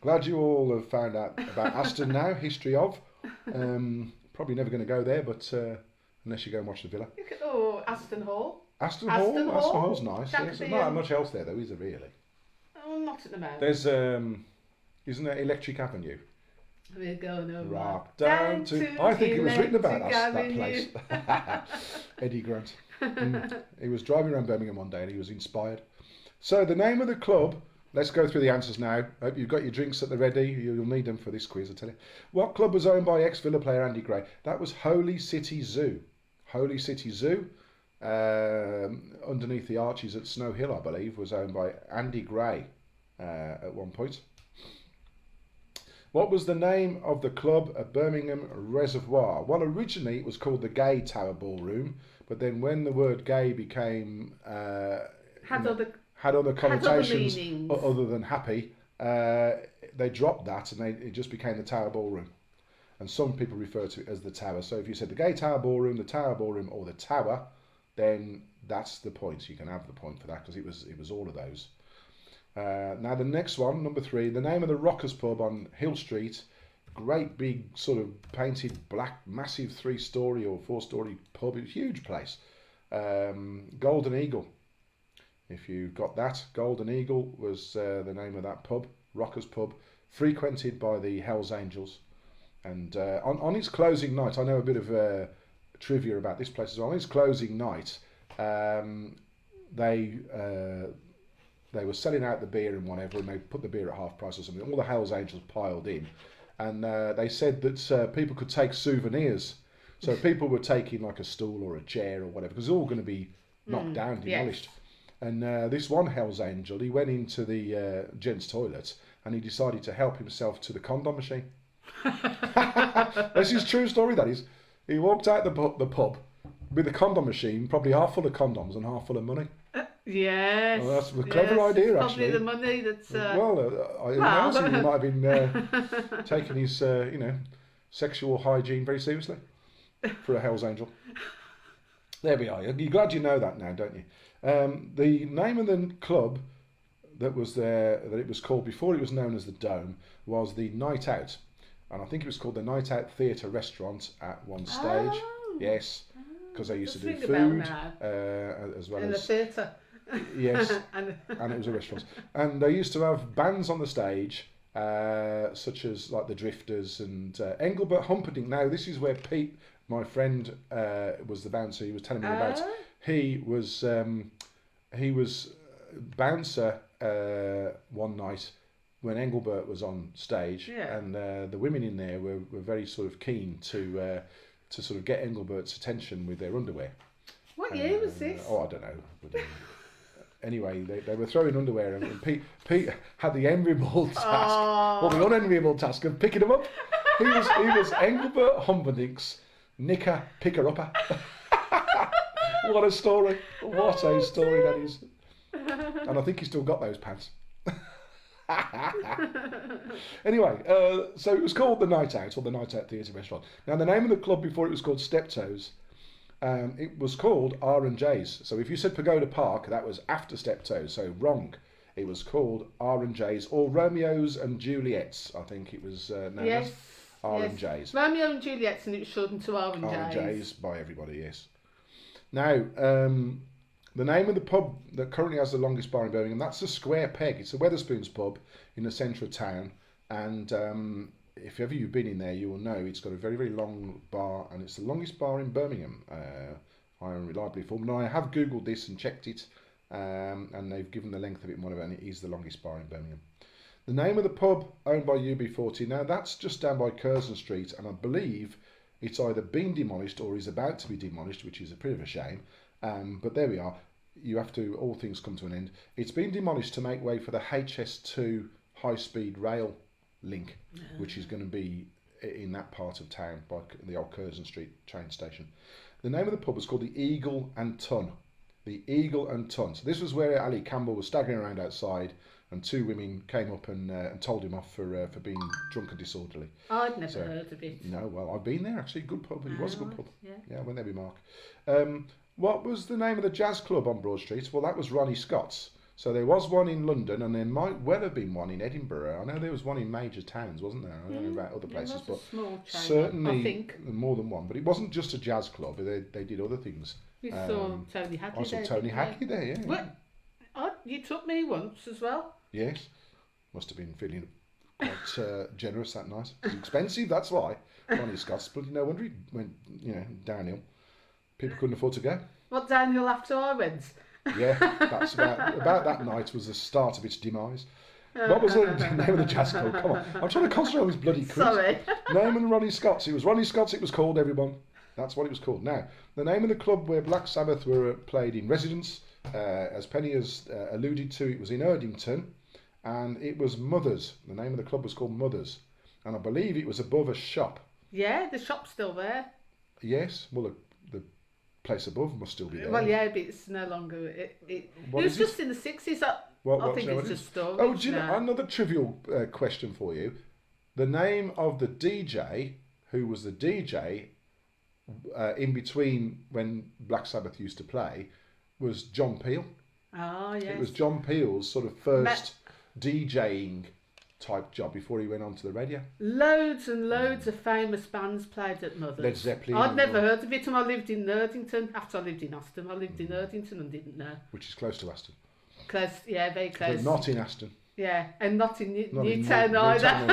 Glad you all have found out about Aston now. History of. Probably never going to go there, but unless you go and watch the Villa. Aston Hall. Aston Hall's nice. Yes. There's not much else there though, is there really? Oh, not at the moment. There's isn't there Electric Avenue? We're gonna rock down to. I think it was written about us, that place. Eddie Grant. He was driving around Birmingham one day and he was inspired. So the name of the club. Let's go through the answers now. Hope you've got your drinks at the ready. You'll need them for this quiz, I tell you. What club was owned by ex-Villa player Andy Gray? That was Holy City Zoo. Holy City Zoo, underneath the arches at Snow Hill, I believe, was owned by Andy Gray at one point. What was the name of the club at Birmingham Reservoir? Well, originally it was called the Gay Tower Ballroom, but then when the word gay became... had other connotations other than happy, they dropped that and it just became the Tower Ballroom. And some people refer to it as the Tower. So if you said the Gay Tower Ballroom, the Tower Ballroom, or the Tower, then that's the point. You can have the point for that because it was all of those. Now the next one, number 3, the name of the Rockers pub on Hill Street, great big sort of painted black, massive 3-storey or 4-storey pub, a huge place. Golden Eagle. If you got that, Golden Eagle was the name of that pub, Rockers pub, frequented by the Hells Angels. And on its closing night, I know a bit of trivia about this place as well. On its closing night, they were selling out the beer and whatever, and they put the beer at half price or something. All the Hells Angels piled in, and they said that people could take souvenirs. So people were taking like a stool or a chair or whatever, because it's all going to be knocked down, demolished. Yes. And this one Hells Angel, he went into the gents' toilet and he decided to help himself to the condom machine. This is a true story, that is. He walked out the pub with the condom machine, probably half full of condoms and half full of money. Yes. Well, that's a clever idea, probably actually. The money that's... I imagine he might have been taking his, sexual hygiene very seriously for a Hells Angel. There we are. You're glad you know that now, don't you? The name of the club that was there, that it was called before it was known as the Dome, was the Night Out. And I think it was called the Night Out Theatre Restaurant at one stage. Oh. Yes, because they used to do food as well in as... the theatre. Yes, and it was a restaurant. And they used to have bands on the stage, such as like the Drifters and Engelbert Humperdinck. Now, this is where Pete, my friend, was the bouncer he was telling me about. He was bouncer one night when Engelbert was on stage, and the women in there were very sort of keen to sort of get Engelbert's attention with their underwear. What year was this? Oh, I don't know. But, anyway, they were throwing underwear, and Pete had the enviable task, or the unenviable task of picking them up. He was Engelbert Humperdinck's knicker picker-upper. What a story. What a story that is. And I think he still got those pants. Anyway, so it was called the Night Out, or the Night Out Theatre Restaurant. Now, the name of the club before it was called Steptoes, it was called R&J's. So if you said Pagoda Park, that was after Steptoes, so wrong. It was called R&J's, or Romeo's and Juliet's, I think it was known as. R&J's. Yes. Romeo and Juliet's, and it was shortened to R&J's. R&J's by everybody, yes. Now, the name of the pub that currently has the longest bar in Birmingham, that's the Square Peg. It's a Wetherspoons pub in the centre of town. And if ever you've been in there, you will know it's got a very, very long bar, and it's the longest bar in Birmingham. I am reliably informed. And I have Googled this and checked it, and they've given the length of it and whatever, and it is the longest bar in Birmingham. The name of the pub owned by UB40, now that's just down by Curzon Street, and I believe it's either been demolished or is about to be demolished, which is a bit of a shame. But there we are. You have to, all things come to an end. It's been demolished to make way for the HS2 high-speed rail link, which is going to be in that part of town by the old Curzon Street train station. The name of the pub was called the Eagle and Tun. The Eagle and Tun. So this was where Ali Campbell was staggering around outside, and two women came up and told him off for being drunk and disorderly. I'd never heard of it. No, well, I've been there actually. Good pub. It was a good pub. Yeah, I went there with Mark. What was the name of the jazz club on Broad Street? Well, that was Ronnie Scott's. So there was one in London, and there might well have been one in Edinburgh. I know there was one in major towns, wasn't there? I don't know about other places, but small chain, certainly I think. more than one. But it wasn't just a jazz club. They did other things. You saw Tony Hadley. I saw Tony Hadley there. Yeah. What? You took me once as well. Yes. Must have been feeling quite generous that night. It was expensive, that's why. Ronnie Scott's, but no wonder he went, downhill. People couldn't afford to go. What, downhill after I went? Yeah, that's about that night was the start of its demise. What was the name of the jazz club? Come on, I'm trying to concentrate on this bloody quiz. Sorry. Name and Ronnie Scott's. It was Ronnie Scott's. It was called, everyone. That's what it was called. Now, the name of the club where Black Sabbath were played in residence, as Penny has alluded to, it was in Erdington. And it was Mother's. The name of the club was called Mother's. And I believe it was above a shop. Yeah, the shop's still there. Yes, well, the place above must still be there. Well, yeah, but it's no longer... It was just in the 60s. I think it's just storage. Oh, do you know, another trivial question for you. The name of the DJ, who was the DJ in between when Black Sabbath used to play, was John Peel. Oh, yes. It was John Peel's sort of first DJing type job before he went on to the radio. Loads and loads of famous bands played at Mother's. Led Zeppelin. I'd never heard of it, and I lived in Erdington. After I lived in Aston, I lived in Erdington and didn't know. Which is close to Aston. Close, yeah, very close. But not in Aston. Yeah, and not in Newtown either.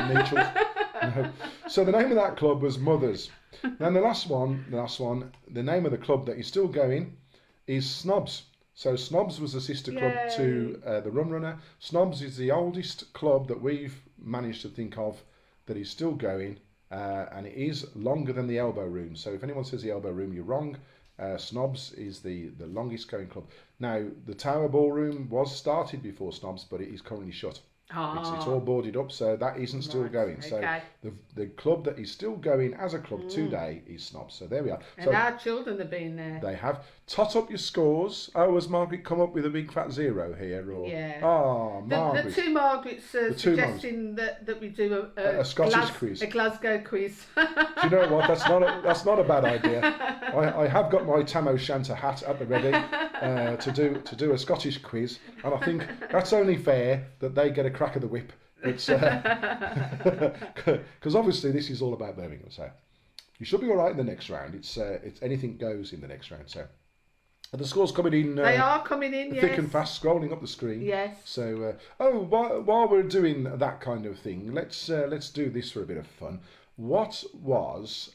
No. So the name of that club was Mother's. Then the last one, the name of the club that is still going is Snobs. So Snobs was the sister club to the Rum Runner. Snobs is the oldest club that we've managed to think of that is still going, and it is longer than the Elbow Room. So if anyone says the Elbow Room, you're wrong. Snobs is the longest going club. Now, the Tower Ballroom was started before Snobs, but it is currently shut. It's all boarded up, so that isn't still going. So the club that is still going as a club today is Snobs. So there we are. And so our children have been there. They have. Tot up your scores. Oh, has Margaret come up with a big fat zero here? Or? Yeah. Oh, Margaret. The two Margarets suggesting that we do a Scottish quiz. A Glasgow quiz. Do you know what? That's not a bad idea. I have got my Tam O'Shanter hat at the ready to do a Scottish quiz, and I think that's only fair that they get a crack of the whip. It's because obviously this is all about Birmingham, so you should be all right in the next round. It's anything goes in the next round. So the scores coming in. They are coming in, thick and fast, scrolling up the screen. Yes. So while we're doing that kind of thing, let's do this for a bit of fun. What was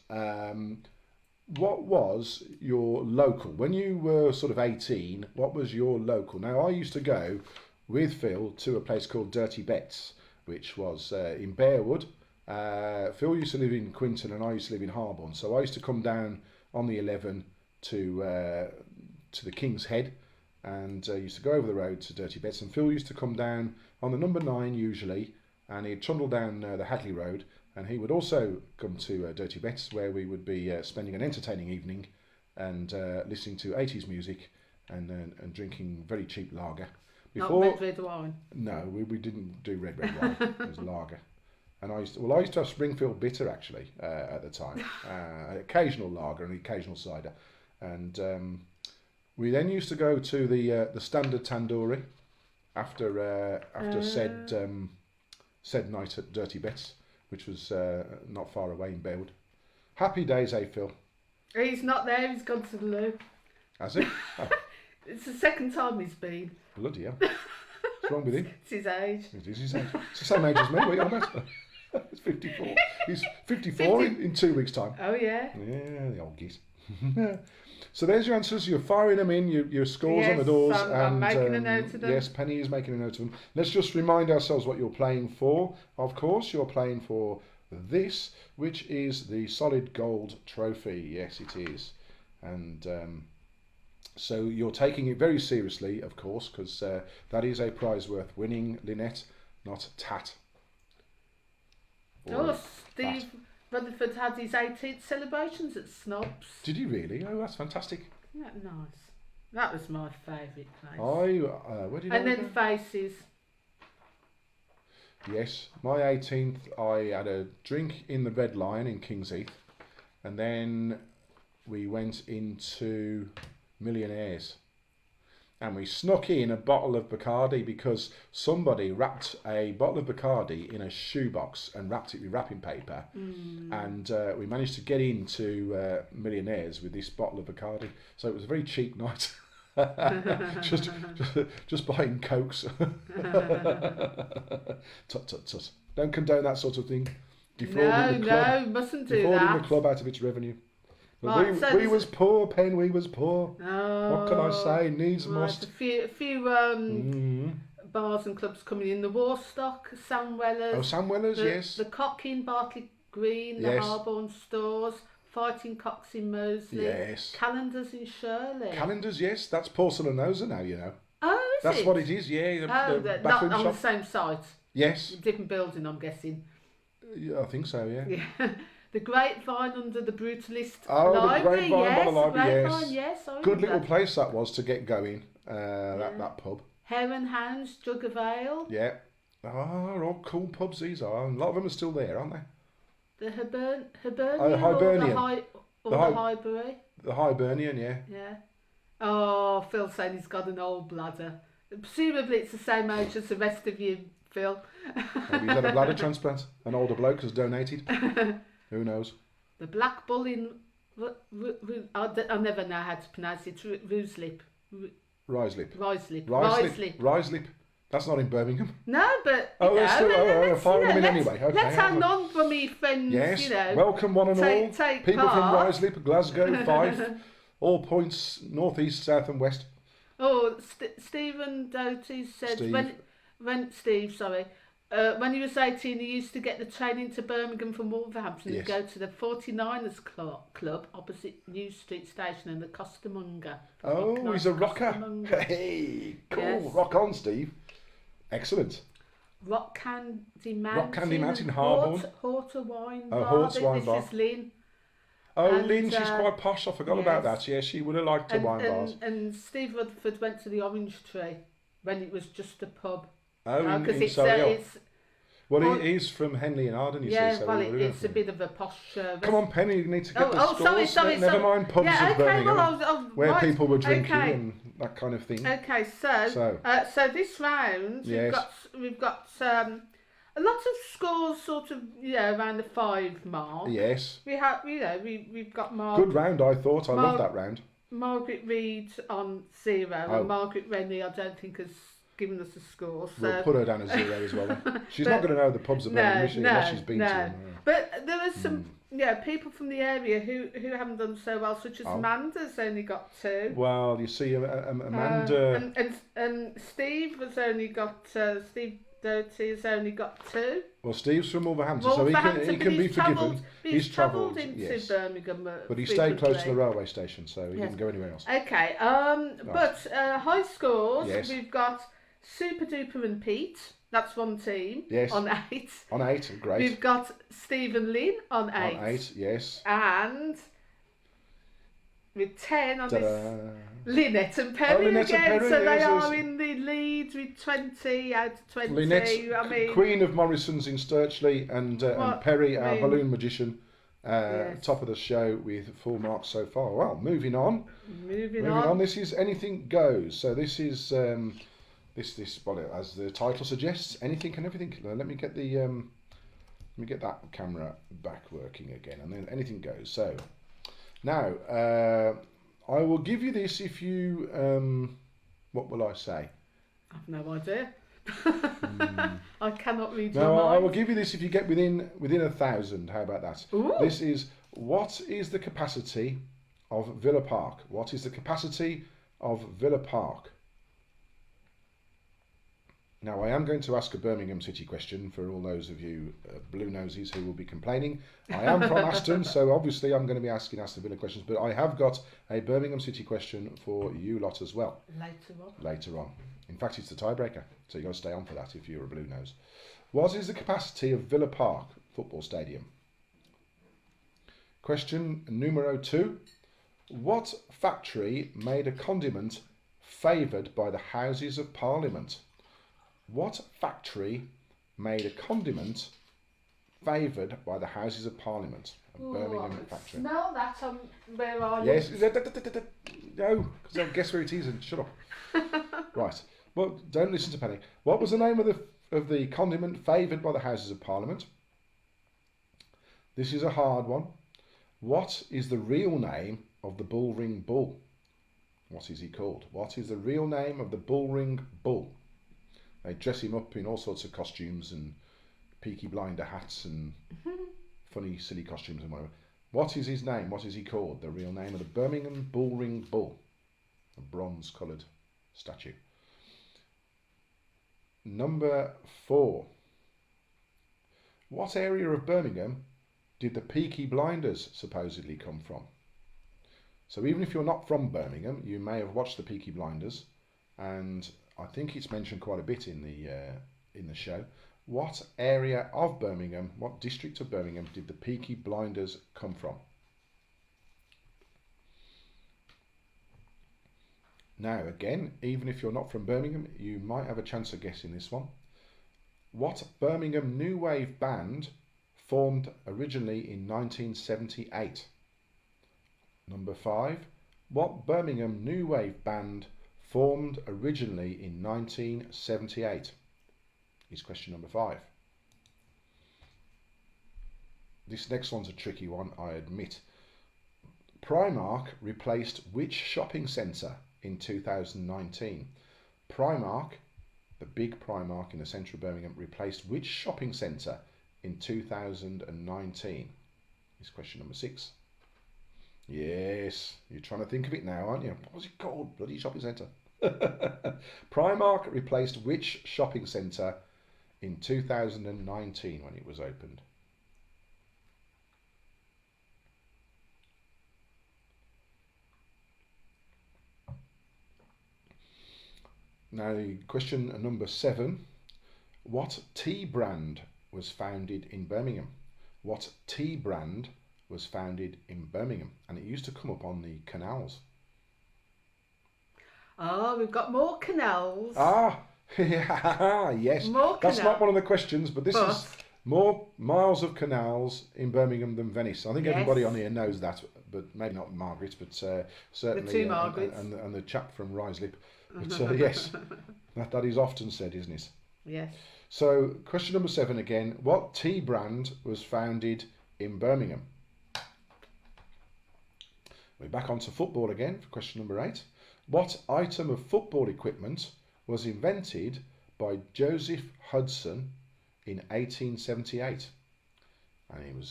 your local when you were sort of 18? What was your local? Now I used to go with Phil to a place called Dirty Betts, which was in Bearwood. Phil used to live in Quinton and I used to live in Harborne. So I used to come down on the 11 to the King's Head and used to go over the road to Dirty Betts. And Phil used to come down on the number 9 usually, and he'd trundle down the Hadley Road, and he would also come to Dirty Betts, where we would be spending an entertaining evening and listening to 80s music and drinking very cheap lager. Not red wine. No, we didn't do red wine. It was lager. And I used to have Springfield Bitter actually at the time. Occasional lager and occasional cider. And we then used to go to the Standard Tandoori after said night at Dirty Betts, which was not far away in Bearwood. Happy days, eh, Phil? He's not there. He's gone to the loo. Has he? Oh. It's the second time he's been. Bloody hell. What's wrong with him? It's his age. It is his age. It's the same age as me. What are you on about? He's 54. He's 54 in 2 weeks' time. Oh, yeah. Yeah, the old geese. So there's your answers. You're firing them in. Your scores on the Yes, doors. I'm making a note of them. Yes, Penny is making a note of them. Let's just remind ourselves what you're playing for. Of course, you're playing for this, which is the solid gold trophy. Yes, it is. And so you're taking it very seriously, of course, because that is a prize worth winning, Lynette, not tat. Oh, Steve Rutherford had his 18th celebrations at Snobs. Did he really? Oh, that's fantastic. Isn't that nice? That was my favourite place. Where did I And then go? Faces. Yes, my 18th, I had a drink in the Red Lion in Kings Heath, and then we went into Millionaires. And we snuck in a bottle of Bacardi because somebody wrapped a bottle of Bacardi in a shoebox and wrapped it with wrapping paper. And we managed to get into Millionaires with this bottle of Bacardi. So it was a very cheap night. just buying Cokes. Tut, tut, tut. Don't condone that sort of thing. No, mustn't do defrauding that. the club out of its revenue. Right, so we was poor, Pen. We was poor. Oh, What can I say? Needs right, must. A few bars and clubs coming in. The Warstock, Sam Wellers. Oh, Sam Wellers, yes. The Cock in Bartley Green, Yes. the Harborne Stores, Fighting Cocks in Moseley. Yes. Calendars in Shirley. Calendars, yes. That's Porcelanosa now, you know. Oh, is That's it? what it is, yeah. Not bathroom on shop. the same site. Yes. Different building, I'm guessing. Yeah, I think so, yeah. Yeah. The Grapevine under the Brutalist Oh, Library. the Grapevine by the library, Grapevine, yes. I Good remember. little place that was to get going, that pub. Hare and Hounds, Jug of Ale. Yeah. Oh, all cool pubs these are. And a lot of them are still there, aren't they? The Hibernian Oh, Hibernian. or the Highbury. The Hibernian, yeah. Yeah. Oh, Phil saying he's got an old bladder. Presumably it's the same age as the rest of you, Phil. Maybe he's had a bladder transplant. An older bloke has donated. Who knows? The Black Bull in... I never know how to pronounce it. Ruislip. Rislip. Rislip. That's not in Birmingham. No, but... Oh, you know, let's firing them in anyway. Okay, let's our non-bummy friends, yes, you know... welcome one and all. Take People part. from Rislip, Glasgow, Fife, all points, north, east, south and west. Oh, Stephen Doty said... Steve. When he was 18, he used to get the train into Birmingham from Wolverhampton and go to the 49ers club opposite New Street Station and the Costermonger. Oh, he's a rocker. Hey, cool. Yes. Rock on, Steve. Excellent. Rock Candy Mountain. Rock Candy Mountain, Harborne. Horta Wine Oh, Bar. Hort's Wine Bar. This is Lynn. Oh, And, Lynn, she's quite posh. I forgot about that. Yeah, she would have liked the wine bars. And Steve Rutherford went to the Orange Tree when it was just a pub. Oh, in it's Solihull. Well, he's from Henley and Arden, you see. So it's a bit of a posh service. Come on, Penny, you need to get the scores. Sorry. Never mind pubs of Birmingham, where right. people were drinking and that kind of thing. Okay, so this round we've got a lot of scores, sort of around the 5 mark. Yes. We have we've got Margaret. Good round, I thought. I love that round. Margaret Reed on 0, and Margaret Rennie I don't think has given us a score. So we'll put her down as 0 as well. She's not going to know the pubs of Birmingham, unless she's been to them. But there are some people from the area who haven't done so well, such as Amanda's only got 2. Well, you see, Amanda... and Steve has only got... Steve Doty has only got 2. Well, Steve's from Wolverhampton, so he can be forgiven. He's travelled into Birmingham, but he stayed close to the railway station, so he didn't go anywhere else. Okay, but high scores, we've got Super Duper and Pete, that's one team, on 8. On 8, great. We've got Steve and Lynn on 8. On 8, yes. And with 10 on this, Lynette and Perry Lynette again, and Perry, so they are in the lead with 20 out of 20. Lynette, Queen of Morrison's in Sturchley, and Perry, our balloon magician, top of the show with full marks so far. Well, moving on. Moving on. This is Anything Goes. So this is well, as the title suggests, anything and everything. Let me get that camera back working again, and then anything goes. So now I will give you this if you what will I say? I have no idea. I cannot read your No, mind. I will give you this if you get within 1,000. How about that? Ooh. This is, what is the capacity of Villa Park? What is the capacity of Villa Park? Now, I am going to ask a Birmingham City question for all those of you blue noses who will be complaining. I am from Aston, so obviously I'm going to be asking Aston Villa questions, but I have got a Birmingham City question for you lot as well. Later on. In fact, it's the tiebreaker, so you've got to stay on for that if you're a blue nose. What is the capacity of Villa Park football stadium? Question numero 2. What factory made a condiment favoured by the Houses of Parliament? What factory made a condiment favoured by the Houses of Parliament? A Birmingham factory. Smell that on where are Yes. No, because I'll guess where it is and shut up. Right. Well, don't listen to Penny. What was the name of the condiment favoured by the Houses of Parliament? This is a hard one. What is the real name of the bull-ring bull? What is he called? What is the real name of the bull-ring bull? They dress him up in all sorts of costumes and Peaky Blinder hats and funny, silly costumes and whatever. What is his name? What is he called? The real name of the Birmingham bull-ring bull. A bronze-coloured statue. Number 4. What area of Birmingham did the Peaky Blinders supposedly come from? So even if you're not from Birmingham, you may have watched the Peaky Blinders, and I think it's mentioned quite a bit in the show. What area of Birmingham, what district of Birmingham did the Peaky Blinders come from? Now again, even if you're not from Birmingham, you might have a chance of guessing this one. What Birmingham new wave band formed originally in 1978? Number 5. What Birmingham new wave band formed originally in 1978? Is question number 5. This next one's a tricky one, I admit. Primark replaced which shopping centre in 2019? Primark, the big Primark in the centre of Birmingham, replaced which shopping centre in 2019? Is question number 6. Yes, you're trying to think of it now, aren't you? What was it called? Bloody shopping centre. Primark replaced which shopping centre in 2019 when it was opened? Now, question number 7. What tea brand was founded in Birmingham? What tea brand was founded in Birmingham? And it used to come up on the canals. Oh, we've got more canals. Ah, yes. More That's canal. not one of the questions, but this is more miles of canals in Birmingham than Venice. I think everybody on here knows that, but maybe not Margaret, but certainly The two Margarets. and the chap from Ruislip. But yes, that is often said, isn't it? Yes. So, question number 7 again. What tea brand was founded in Birmingham? We're back onto football again for question number 8. What item of football equipment was invented by Joseph Hudson in 1878? And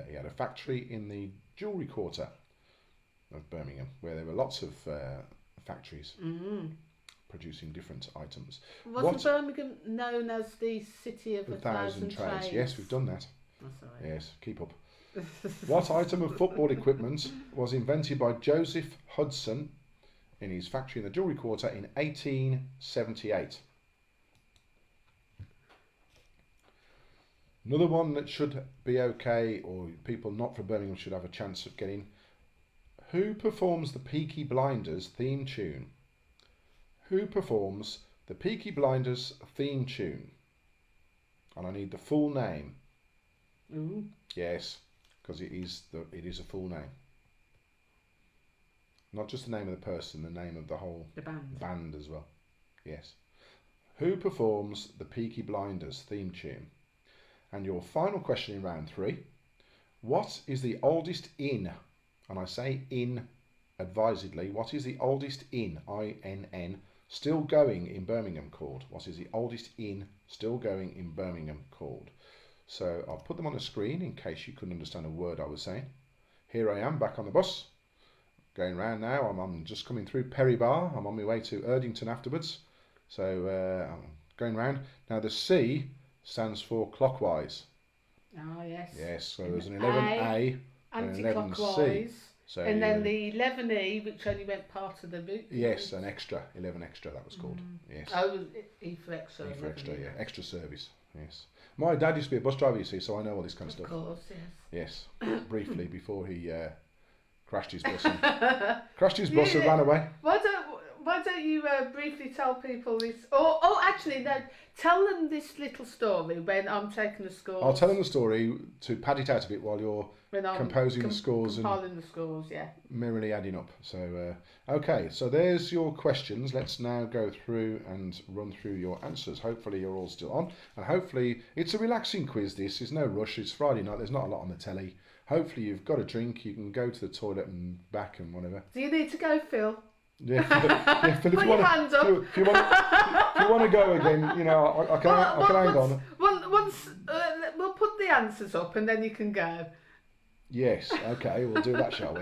he had a factory in the jewellery quarter of Birmingham, where there were lots of factories producing different items. Wasn't Birmingham known as the city of a thousand trades? trades? Yes, we've done that. That's all right. Yes, keep up. What item of football equipment was invented by Joseph Hudson in his factory in the jewellery quarter in 1878? Another one that should be okay, or people not from Birmingham should have a chance of getting. Who performs the Peaky Blinders theme tune? Who performs the Peaky Blinders theme tune? And I need the full name. Ooh. Yes, because it is a full name. Not just the name of the person, the name of the whole band as well. Yes. Who performs the Peaky Blinders theme tune? And your final question in round 3. What is the oldest inn? And I say inn advisedly. What is the oldest inn, I-N-N, still going in Birmingham called? What is the oldest inn still going in Birmingham called? So I'll put them on the screen in case you couldn't understand a word I was saying. Here I am back on the bus. going round now. I'm just coming through Perry Bar. I'm on my way to Erdington afterwards. So I'm going round. Now the C stands for clockwise. Oh, yes. Yes, so there's an 11A and an 11C. Anti-clockwise. So, and then the 11E, which only went part of the route. Yes, an extra, 11 extra that was called. Yes. Oh, E for extra. E for extra, yeah. Extra service, yes. My dad used to be a bus driver, you see, so I know all this kind of stuff. Of course, yes. Yes, briefly before he crashed his bus and ran away. Why don't you briefly tell people this? Oh, actually, no. Tell them this little story when I'm taking the scores. I'll tell them the story to pad it out a bit while you're composing the scores compiling the scores, yeah. Merrily adding up. So, okay, so there's your questions. Let's now go through and run through your answers. Hopefully you're all still on, and hopefully it's a relaxing quiz. This is no rush. It's Friday night. There's not a lot on the telly. Hopefully you've got a drink. You can go to the toilet and back and whatever. Do you need to go, Phil? Yeah, Phil, Put your hands up. If you want to go again, you know, I can hang on. Once we'll put the answers up and then you can go. Yes, okay, we'll do that, shall we?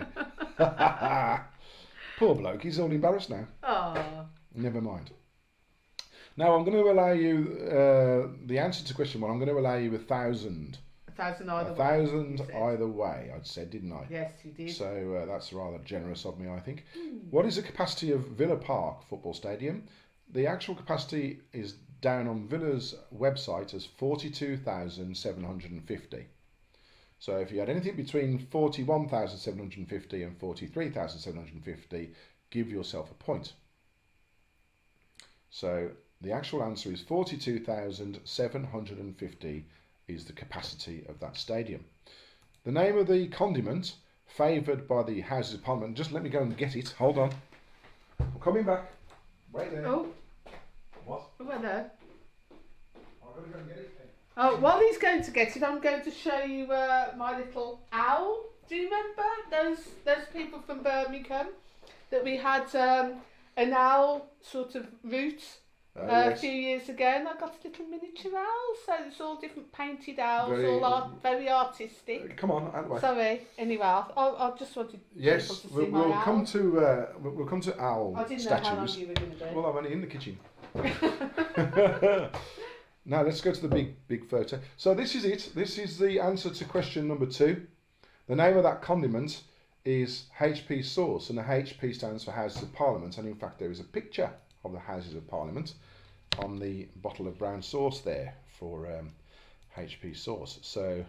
Poor bloke, he's all embarrassed now. Oh. Never mind. Now I'm going to allow you the answer to question 1. I'm going to allow you 1,000. 1,000 either way. 1,000 either way, I'd said, didn't I? Yes, you did. So that's rather generous of me, I think. What is the capacity of Villa Park Football Stadium? The actual capacity is down on Villa's website as 42,750. So if you had anything between 41,750 and 43,750, give yourself a point. So the actual answer is 42,750 is the capacity of that stadium. The name of the condiment favoured by the Houses of Parliament, just let me go and get it, hold on. I'm coming back. Wait there. Oh. What? Well, no. I've got to go and get it. Oh, while he's going to get it, I'm going to show you my little owl. Do you remember those people from Birmingham that we had an owl sort of route a few years ago, and I got a little miniature owl, so it's all different painted owls, very artistic. Come on, out of the way. Sorry. Anyway, I just wanted people to see my we'll owl. come to owl I didn't statues. know how long you were going to be. Well, I'm only in the kitchen. Now let's go to the big photo. So this is it. This is the answer to question number 2. The name of that condiment is HP sauce, and the HP stands for Houses of Parliament, and in fact there is a picture of the Houses of Parliament on the bottle of brown sauce there for HP sauce. So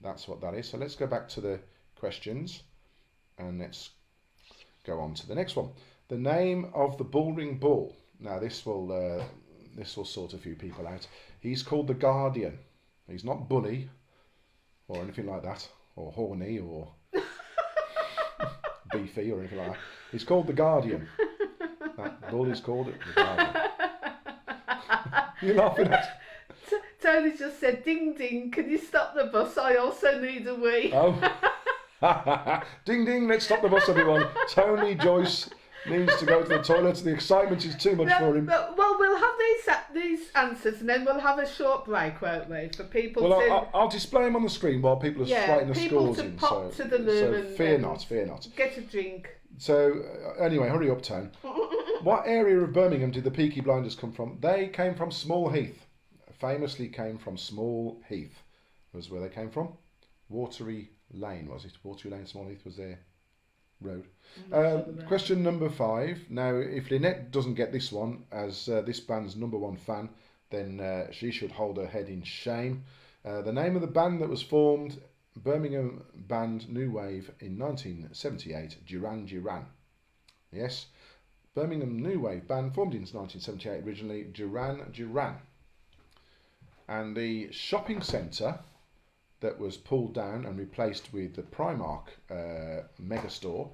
that's what that is. So let's go back to the questions and let's go on to the next one. The name of the bullring bull. Now this will sort a few people out. He's called the Guardian. He's not bully or anything like that, or horny or beefy or anything like that. He's called the Guardian. That bull is called the Guardian. You're laughing at? Tony just said, "Ding ding, can you stop the bus? I also need a wee." Oh. Ding ding, let's stop the bus, everyone. Tony Joyce needs to go to the toilet. The excitement is too much for him. Well, we'll have these answers, and then we'll have a short break, won't we, for people to... Well, I'll display them on the screen while people are writing the scores in. Pop to the loo and fear not. Get a drink. So, anyway, hurry up, Tone. What area of Birmingham did the Peaky Blinders come from? They came from Small Heath. Famously came from Small Heath. Was where they came from. Watery Lane, was it? Watery Lane, Small Heath was their road. Question number 5. Now, if Lynette doesn't get this one, as this band's #1 fan, then she should hold her head in shame. The name of the band that was formed, Birmingham band New Wave in 1978, Duran Duran. Yes, Birmingham New Wave band formed in 1978, originally Duran Duran. And the shopping centre that was pulled down and replaced with the Primark megastore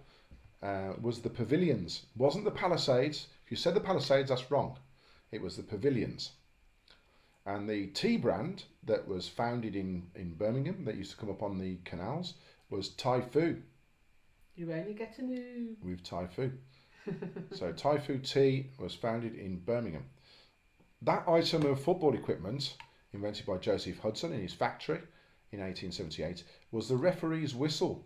was the Pavilions. Wasn't the Palisades. If you said the Palisades, that's wrong. It was the Pavilions. And the tea brand that was founded in Birmingham, that used to come up on the canals, was Thai Fu. You only get a new... With Thai Fu. So Thai Fu Tea was founded in Birmingham. That item of football equipment, invented by Joseph Hudson in his factory in 1878, was the referee's whistle.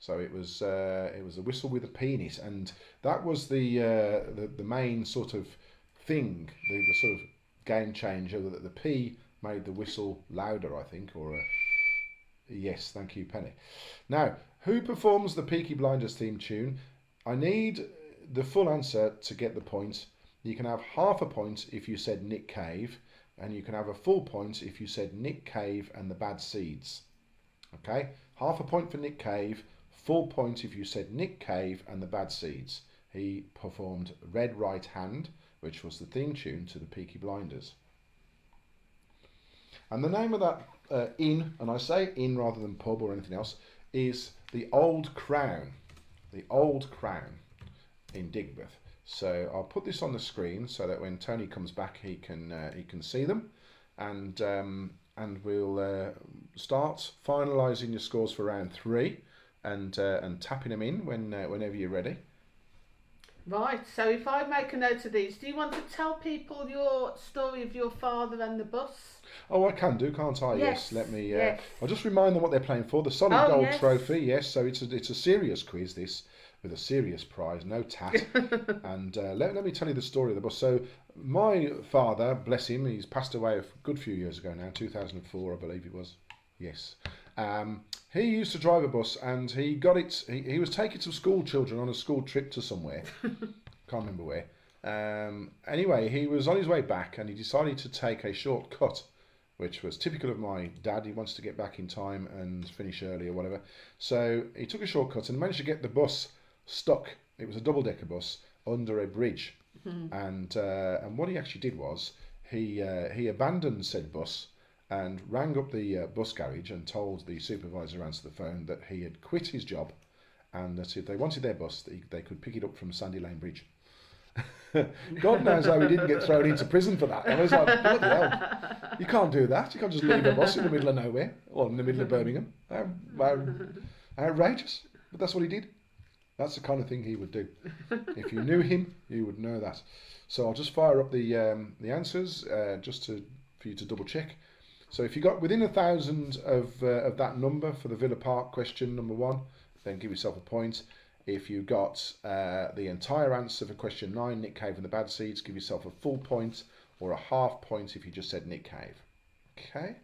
So it was a whistle with a P in it, and that was the main sort of thing, the sort of game changer. That the P made the whistle louder, I think, or yes, thank you, Penny. Now, who performs the Peaky Blinders theme tune? I need the full answer to get the point. You can have half a point if you said Nick Cave, and you can have a full point if you said Nick Cave and the Bad Seeds. Okay, half a point for Nick Cave, full point if you said Nick Cave and the Bad Seeds. He performed Red Right Hand, which was the theme tune to the Peaky Blinders. And the name of that inn, and I say inn rather than pub or anything else, is the Old Crown. The Old Crown in Digbeth. So I'll put this on the screen so that when Tony comes back, he can see them, and we'll start finalising your scores for round 3, and tapping them in whenever you're ready. Right. So if I make a note of these, do you want to tell people your story of your father and the bus? Oh, I can do, can't I? Yes. Let me. Yes. I'll just remind them what they're playing for. The solid gold yes. trophy. Yes. So it's a serious quiz, this, with a serious prize, no tat. And let me tell you the story of the bus. So my father, bless him, he's passed away a good few years ago now, 2004, I believe it was. Yes. He used to drive a bus, and he got it. He was taking some school children on a school trip to somewhere. Can't remember where. Anyway, he was on his way back, and he decided to take a shortcut, which was typical of my dad. He wants to get back in time and finish early or whatever. So he took a shortcut and managed to get the bus stuck. It was a double-decker bus under a bridge. And what he actually did was he abandoned said bus and rang up the bus garage and told the supervisor who answered the phone that he had quit his job, and that if they wanted their bus, they could pick it up from Sandy Lane Bridge. God knows how he didn't get thrown into prison for that. I was like, bloody hell, you can't do that. You can't just leave a bus in the middle of nowhere, or in the middle of Birmingham. Outrageous. But that's what he did. That's the kind of thing he would do. If you knew him, you would know that. So I'll just fire up the answers just for you to double check. So if you got within 1,000 of that number for the Villa Park question number 1, then give yourself a point. If you got the entire answer for question 9, Nick Cave and the Bad Seeds, give yourself a full point, or a half point if you just said Nick Cave. Okay,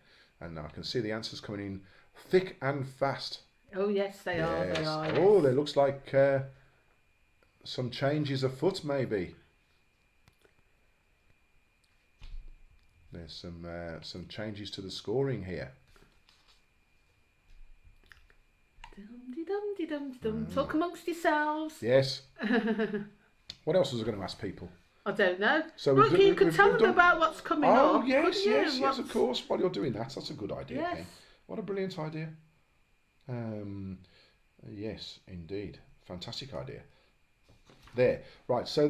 and now I can see the answers coming in thick and fast. Oh yes, they are. They are. Yes. Oh, there looks like some changes afoot, maybe. There's some changes to the scoring here. Talk amongst yourselves. Yes. What else was I going to ask people? I don't know. So look, you can tell them about what's coming up. Oh yes, of course. While you're doing that, that's a good idea. Yes. Ken. What a brilliant idea. Yes, indeed. Fantastic idea. There. Right, so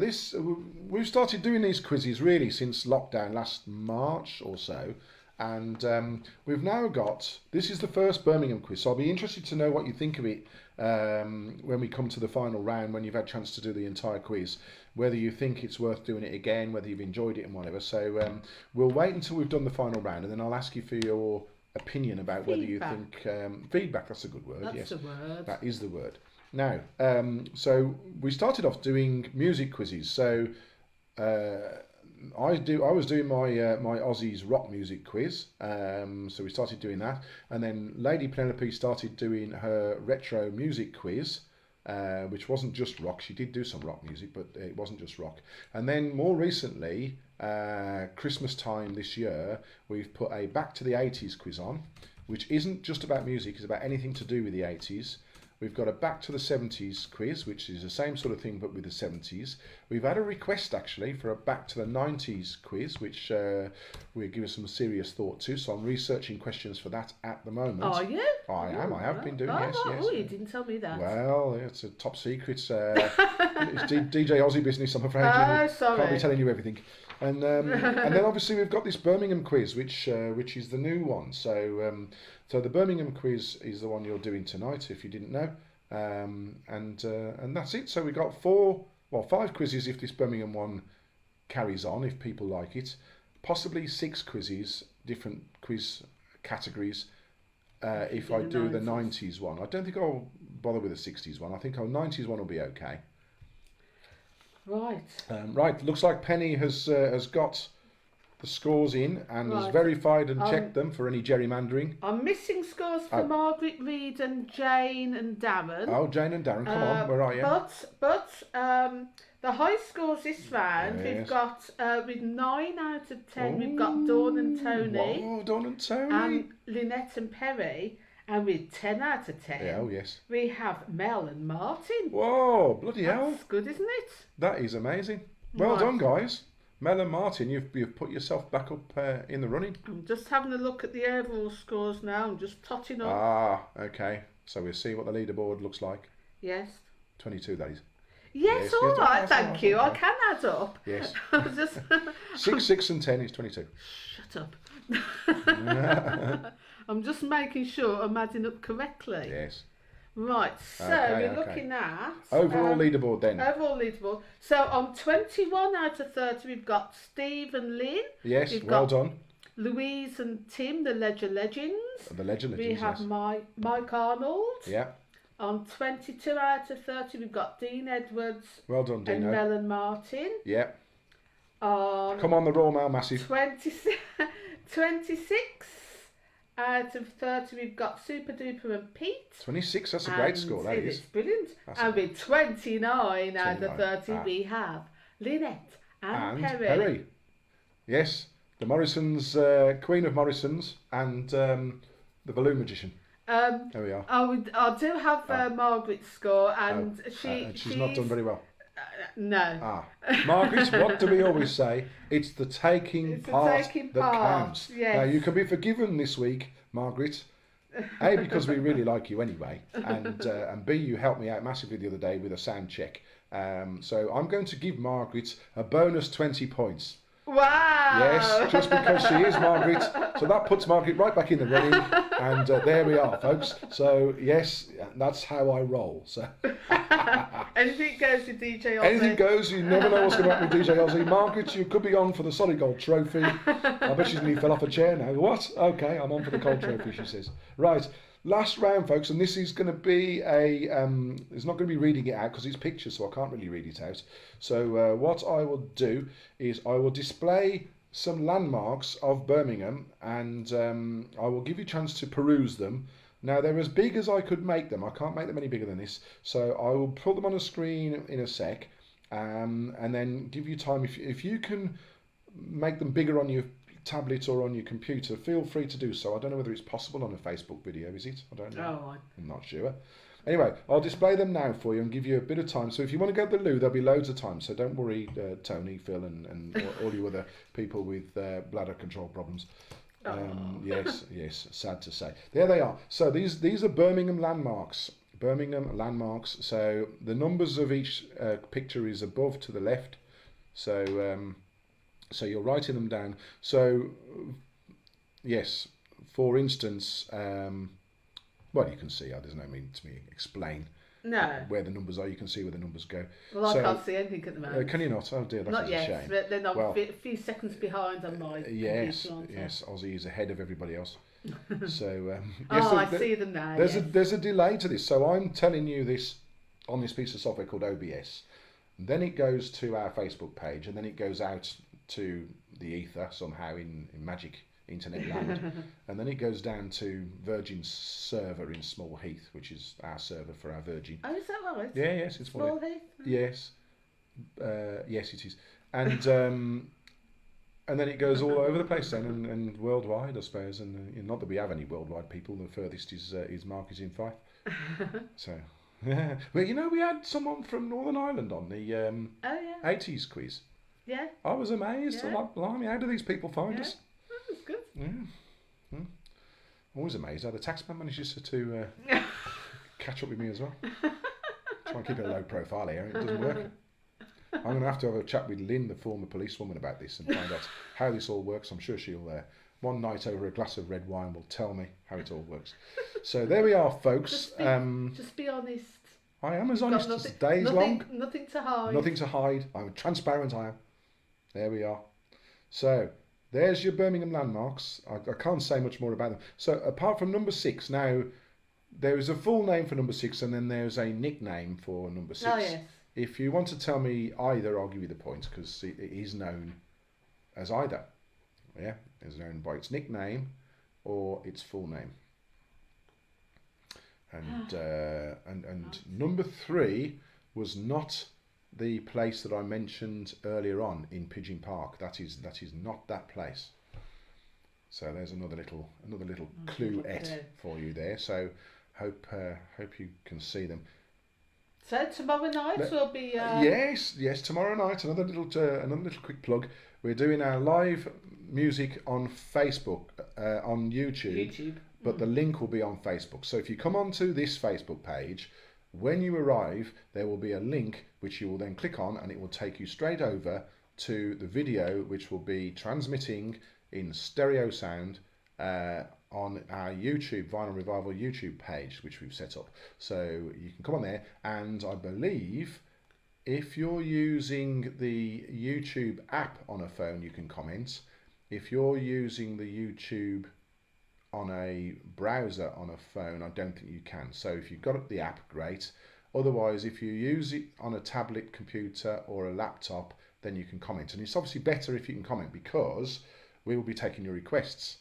we've started doing these quizzes really since lockdown last March or so, and we've now got, this is the first Birmingham quiz, so I'll be interested to know what you think of it when we come to the final round, when you've had a chance to do the entire quiz, whether you think it's worth doing it again, whether you've enjoyed it and whatever. So we'll wait until we've done the final round, and then I'll ask you for your opinion about whether you think feedback, that's a good word. That's the word. That is the word. Now, so we started off doing music quizzes. So I was doing my Ozzy's rock music quiz. So we started doing that, and then Lady Penelope started doing her retro music quiz, which wasn't just rock. She did do some rock music, but it wasn't just rock. And then more recently, Christmas time this year, we've put a Back to the 80s quiz on, which isn't just about music, it's about anything to do with the 80s. We've got a Back to the 70s quiz, which is the same sort of thing but with the 70s. We've had a request actually for a Back to the 90s quiz, which we'll give us some serious thought to. So I'm researching questions for that at the moment. Are you? I am. I have been doing, yes. Oh, you didn't tell me that. Well, it's a top secret. It's DJ Ozzy business, I'm afraid. Sorry. Can't be telling you everything. And then obviously we've got this Birmingham quiz, which is the new one. So so the Birmingham quiz is the one you're doing tonight, if you didn't know. And that's it. So we got 5 quizzes if this Birmingham one carries on, if people like it. Possibly 6 quizzes, different quiz categories if I do the 90s one. I don't think I'll bother with the 60s one. I think our 90s one will be okay. Right. Right, looks like Penny has got the scores in and has Right. verified and checked them for any gerrymandering. I'm missing scores for Margaret, Reed and Jane and Darren. Oh, Jane and Darren, come on, where are you? But the high scores this round, we've got with 9 out of 10, we've got Dawn and Tony. Oh, Dawn and Tony. And Lynette and Perry. And with 10 out of 10, yeah, oh yes, we have Mel and Martin. Whoa, bloody hell. That's good, isn't it? That is amazing. Well done, guys. Mel and Martin, you've put yourself back up in the running. I'm just having a look at the overall scores now. I'm just totting up. Ah, okay. So we'll see what the leaderboard looks like. Yes. 22, that is. Yes, all right, thank you. I can add up. Yes. Just 6, 6 and 10 is 22. Shut up. I'm just making sure I'm adding up correctly. Yes. Right, so we're looking at... Overall leaderboard then. Overall leaderboard. So on 21 out of 30, we've got Steve and Lynn. Yes, we've well got done. Louise and Tim, the Ledger Legends. The Ledger Legends, we have Mike Arnold. Yeah. On 22 out of 30, we've got Dean Edwards. Well done, Dino. And Mel and Martin. Yeah. Come on, the Raw Mail Massive. 26 out of 30, we've got Super Duper and Pete. 26, that's a great score, that is. It's brilliant. And with 29 out of 30, we have Lynette and Perry. Yes, the Morrisons, Queen of Morrisons, and the Balloon Magician. There we are. I do have Margaret's score, and she's not done very well. No. Margaret, what do we always say? It's the taking part that counts. Yes. Now, you can be forgiven this week, Margaret. A, because we really like you anyway, and B, you helped me out massively the other day with a sound check. So I'm going to give Margaret a bonus 20 points. Wow! Yes, just because she is Margaret. So that puts Margaret right back in the running. And there we are, folks. So, yes, that's how I roll. So anything goes with DJ Ozzy. Anything goes. You never know what's going to happen with DJ Ozzy. Margaret, you could be on for the solid gold trophy. I bet she's nearly fell off a chair now. What? Okay, I'm on for the gold trophy, she says. Right. Last round, folks, and this is going to be a... it's not going to be reading it out because it's pictures, so I can't really read it out. So what I will do is I will display some landmarks of Birmingham, and I will give you a chance to peruse them. Now, they're as big as I could make them. I can't make them any bigger than this. So I will put them on a screen in a sec, and then give you time. If you can make them bigger on your tablet or on your computer, feel free to do so. I don't know whether it's possible on a Facebook video, is it? I don't know. Oh, I'm not sure. Anyway, I'll display them now for you and give you a bit of time. So if you want to go to the loo, there'll be loads of time. So don't worry, Tony, Phil, and all you other people with bladder control problems. Yes, sad to say. There they are. So these are Birmingham landmarks. Birmingham landmarks. So the numbers of each picture is above to the left. So so you're writing them down. So yes, for instance, well, you can see. There's no need to me explain. No. Where the numbers are, you can see where the numbers go. Well, I can't see anything at the moment. Can you not? Oh dear, that's not a yet, shame. But then I'm a few seconds behind on my yes, computer, yes, Ozzy is ahead of everybody else. So yes, I see them now. There's a delay to this. So I'm telling you this on this piece of software called OBS. Then it goes to our Facebook page, and then it goes out to the ether somehow in magic internet land, and then it goes down to Virgin's server in Small Heath, which is our server for our Virgin. Oh, is that right? Yeah, yes, it's Small Heath. Yes, yes, it is, and then it goes all over the place then, and worldwide, I suppose, and not that we have any worldwide people. The furthest is Marcus in Fife. So, yeah, well, you know, we had someone from Northern Ireland on the 80s quiz. Yeah. I was amazed. I'm like, blimey, how do these people find us? That's good. Yeah. Always amazed how the taxman manages to catch up with me as well. Try and keep it a low profile here. It doesn't work. I'm going to have a chat with Lynn, the former policewoman, about this and find out how this all works. I'm sure she'll, one night over a glass of red wine, will tell me how it all works. So there we are, folks. Just be honest. I am as honest as days long. Nothing to hide. Nothing to hide. I'm transparent, I am. There we are. So, there's your Birmingham landmarks. I can't say much more about them. So apart from number 6, now there is a full name for number 6, and then there's a nickname for number 6. Oh, yes. If you want to tell me either, I'll give you the points, because it is known as either. Yeah, it's known by its nickname or its full name. And number 3 was not the place that I mentioned earlier on in Pigeon Park. That is not that place. So there's another little clue-et for you there. So hope you can see them. So tomorrow night will be. Yes, tomorrow night. Another little quick plug. We're doing our live music on Facebook, on YouTube. But the link will be on Facebook. So if you come onto this Facebook page, when you arrive, there will be a link which you will then click on, and it will take you straight over to the video, which will be transmitting in stereo sound on our YouTube, Vinyl Revival YouTube page, which we've set up. So you can come on there, and I believe if you're using the YouTube app on a phone, you can comment. If you're using the YouTube on a browser on a phone, I don't think you can. So if you've got the app, great. Otherwise, if you use it on a tablet computer or a laptop, then you can comment. And it's obviously better if you can comment, because we will be taking your requests.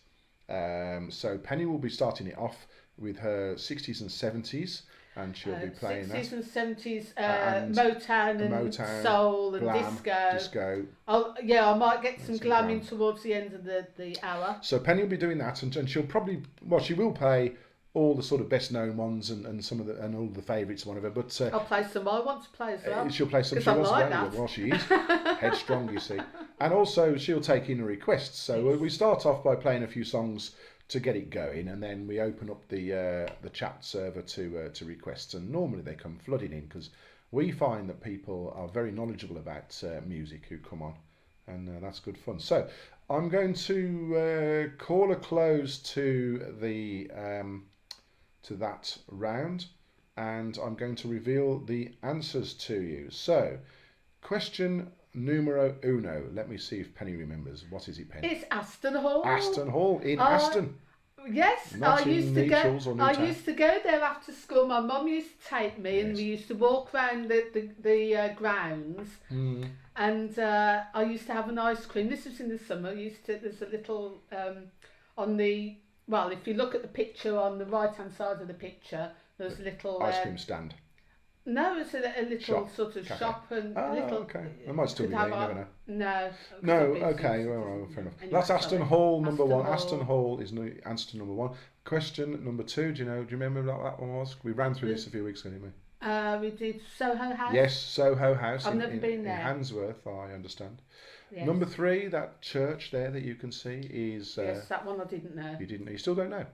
So Penny will be starting it off with her 60s and 70s, and she'll be playing 60s that. and 70s, Motown and soul and glam, disco. I might get some glam in towards the end of the hour. So Penny will be doing that, and she'll probably, she will play all the sort of best known ones and some of the and all the favourites, whatever. But I'll play some I want to play as well. She'll play some she wants to play. Well, she is headstrong, you see, and also she'll take in requests. So we start off by playing a few songs to get it going, and then we open up the chat server to requests, and normally they come flooding in, because we find that people are very knowledgeable about music who come on, and that's good fun. So I'm going to call a close to the to that round, and I'm going to reveal the answers to you. So question numero uno. Let me see if Penny remembers. What is it, Penny? It's Aston Hall. Aston Hall in Aston. Yes, Not I used to go there after school. My mum used to take me, and we used to walk around the grounds. And I used to have an ice cream. This was in the summer. There's a little if you look at the picture on the right hand side of the picture, there's a little ice cream stand. No, it's a little sort of cafe. Shop and little. Okay, it might still be there. You never know. No. Okay. Well, fair enough. Anyway, that's Aston Hall number one. Aston Hall is answer number one. Question number 2. Do you remember what that one was? We ran through this a few weeks ago, didn't we? We did Soho House. Yes, Soho House. I've never been there. In Handsworth, I understand. Yes. Number 3, that church there that you can see is. Yes, that one I didn't know. You didn't. You still don't know.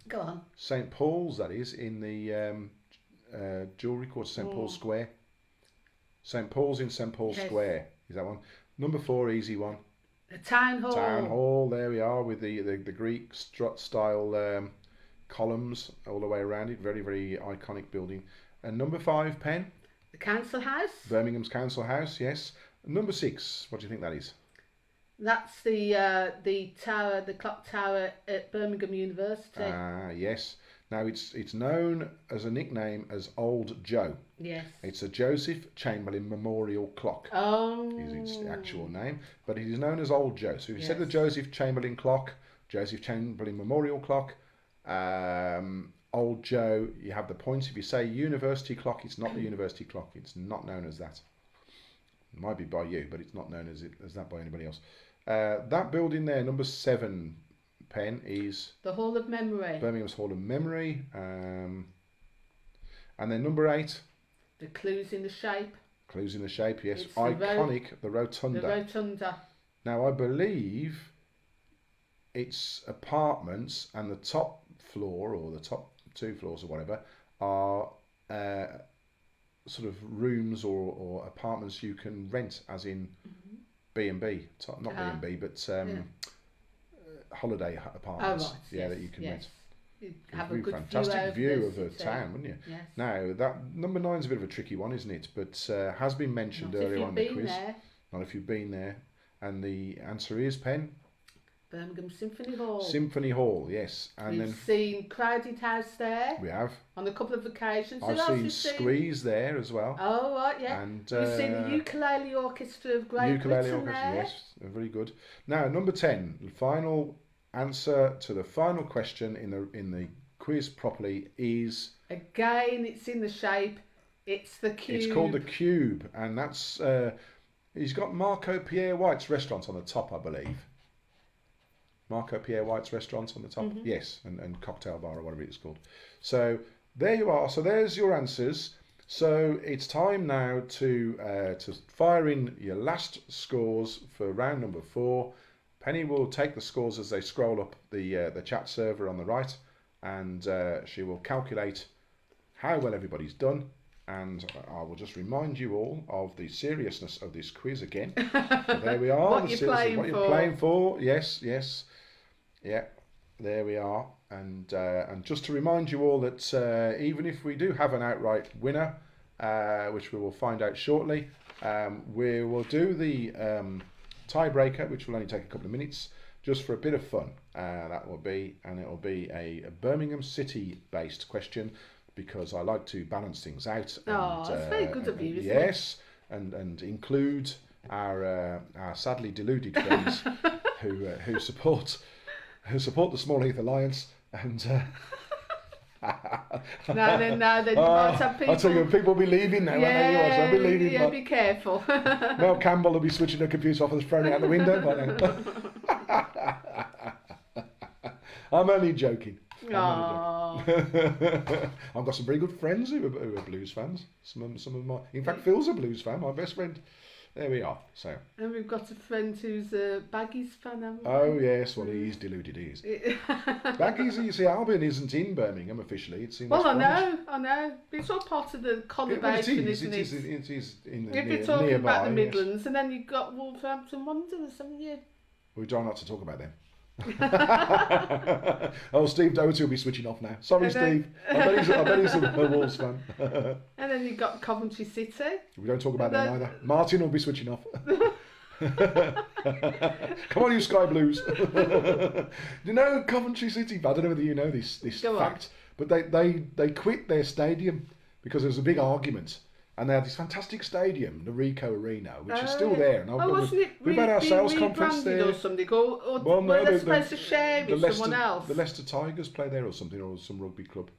Go on. St Paul's, that is, in the jewellery quarter, St Paul's Square. St Paul's in St Paul's Square is that one. Number 4, easy one. The Town Hall. Town Hall. There we are with the Greek strut style columns all the way around it. Very, very iconic building. And number 5, Pen. The Council House. Birmingham's Council House. Yes. Number 6. What do you think that is? That's the tower, the clock tower at Birmingham University. Yes. Now it's known as a nickname as Old Joe. Yes. It's a Joseph Chamberlain Memorial Clock. Oh. Is its actual name, but it is known as Old Joe. So if you said the Joseph Chamberlain clock, Joseph Chamberlain Memorial Clock, Old Joe, you have the points. If you say University Clock, it's not the University Clock. It's not known as that. It might be by you, but it's not known as that by anybody else. That building there, number 7, Pen, is the Hall of Memory. Birmingham's Hall of Memory. And then number 8, the Clues in the Shape. Clues in the Shape, yes. It's iconic, the Rotunda. The Rotunda. Now I believe it's apartments, and the top floor or the top 2 floors or whatever are sort of rooms or apartments you can rent, as in B&B, not B&B, but holiday apartments. Oh, right. Yeah, that you can rent. You'd have a good fantastic view of the town, wouldn't you? Yes. Now that number 9's a bit of a tricky one, isn't it? But has been mentioned earlier on in the quiz. Not if you've been there. And the answer is, Pen? Birmingham Symphony Hall. Symphony Hall, yes. And We've seen Crowded House there. We have. On a couple of occasions. I've seen Squeeze there as well. Oh, right, yeah. And we've seen the Ukulele Orchestra of Great Britain there. Yes, very good. Now, number 10, the final answer to the final question in the quiz properly is... Again, it's in the shape. It's the cube. It's called the cube, and that's... he's got Marco Pierre White's restaurant on the top, I believe. Marco Pierre White's restaurant on the top, yes, and cocktail bar or whatever it's called. So there you are. So there's your answers. So it's time now to fire in your last scores for round number 4. Penny will take the scores as they scroll up the chat server on the right, and she will calculate how well everybody's done. And I will just remind you all of the seriousness of this quiz again. So there we are. What you're playing for. Yes. Yeah, there we are. And just to remind you all that even if we do have an outright winner, which we will find out shortly, we will do the tiebreaker, which will only take a couple of minutes, just for a bit of fun. That will be, and it will be a Birmingham City based question, because I like to balance things out. Oh, that's very good of you, isn't it? Yes, and include our sadly deluded friends who support the Small Heath Alliance, and now then, you might have people. I tell you, people will be leaving now. Yeah, they'll be leaving. Yeah, be careful. Mel Campbell will be switching her computer off and throwing it out the window by now. I'm only joking. I've got some very good friends who are blues fans. Some of my, in fact, Phil's a blues fan, my best friend. There we are. So. And we've got a friend who's a Baggies fan, haven't we? Oh yes, well he's deluded. He is. Baggies, you see, Albion isn't in Birmingham officially. It's in. Well, I know. It's all part of the conurbation, isn't it? It is in the If you're talking nearby, about the Midlands, and then you've got Wolverhampton Wanderers, haven't you? We try not to talk about them. Oh, Steve Doherty will be switching off now. Sorry, Steve. I bet he's a Wolves fan. And then you've got Coventry City. We don't talk about them either. Martin will be switching off. Come on, you Sky Blues. You know Coventry City? I don't know whether you know this fact, but they quit their stadium because there was a big argument. And they had this fantastic stadium, the Rico Arena, which is still there. And wasn't it we've had our sales conference there. Or something? Or well, no, they're supposed to share with someone else. The Leicester Tigers play there or something, or some rugby club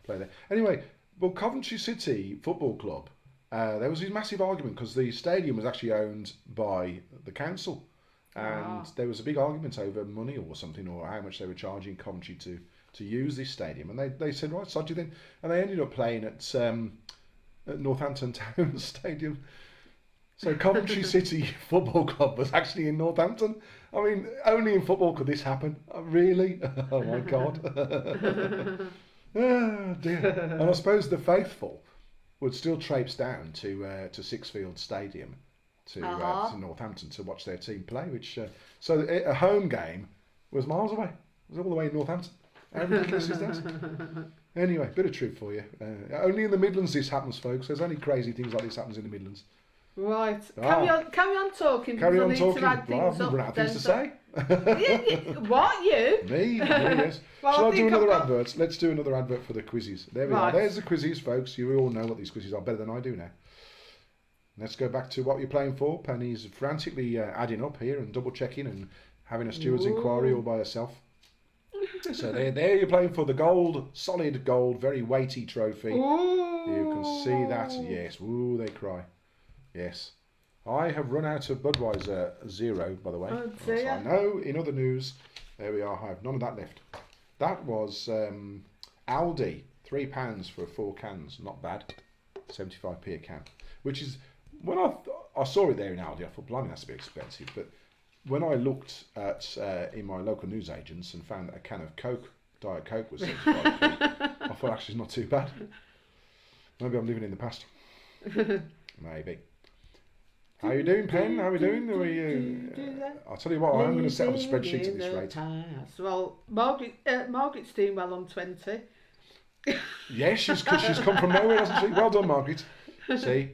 play there. Anyway, well, Coventry City Football Club, there was this massive argument because the stadium was actually owned by the council. And there was a big argument over money or something, or how much they were charging Coventry to use this stadium. And they said, right, sod you then. And they ended up playing at Northampton Town Stadium. So Coventry City Football Club was actually in Northampton. I mean, only in football could this happen. Really? Oh my God. Oh dear. And I suppose the faithful would still traipse down to Sixfield Stadium to Northampton to watch their team play, which so a home game was miles away. It was all the way in Northampton. How ridiculous is that? Anyway, bit of truth for you. Only in the Midlands this happens, folks. There's only crazy things like this happens in the Midlands. Right. Carry on talking. Carry on talking. Well, I've run out of things to say. What, you? Me, yes. Well, Shall I do another advert? Let's do another advert for the quizzes. There we are. There's the quizzes, folks. You all know what these quizzes are better than I do now. Let's go back to what you're playing for. Penny's frantically adding up here and double checking and having a steward's inquiry all by herself. So there you're playing for the solid gold, very weighty trophy. Ooh. You can see that. Yes. Ooh, they cry. Yes. I have run out of Budweiser Zero, by the way. Oh, so I know, in other news, there we are. I have none of that left. That was Aldi, £3 for 4 cans. Not bad. 75p a can. Which is, when I saw it there in Aldi, I thought, blimey, that's a bit expensive. But when I looked at in my local newsagents and found that a can of Coke, Diet Coke, was 75p, I thought actually it's not too bad. Maybe I'm living in the past. Maybe. How you doing, Pen? How are we doing? I'll tell you what, I'm going to set up a spreadsheet at this rate. Well, Margaret's doing well on 20. Yes, she's come from nowhere, hasn't she? Well done, Margaret. See?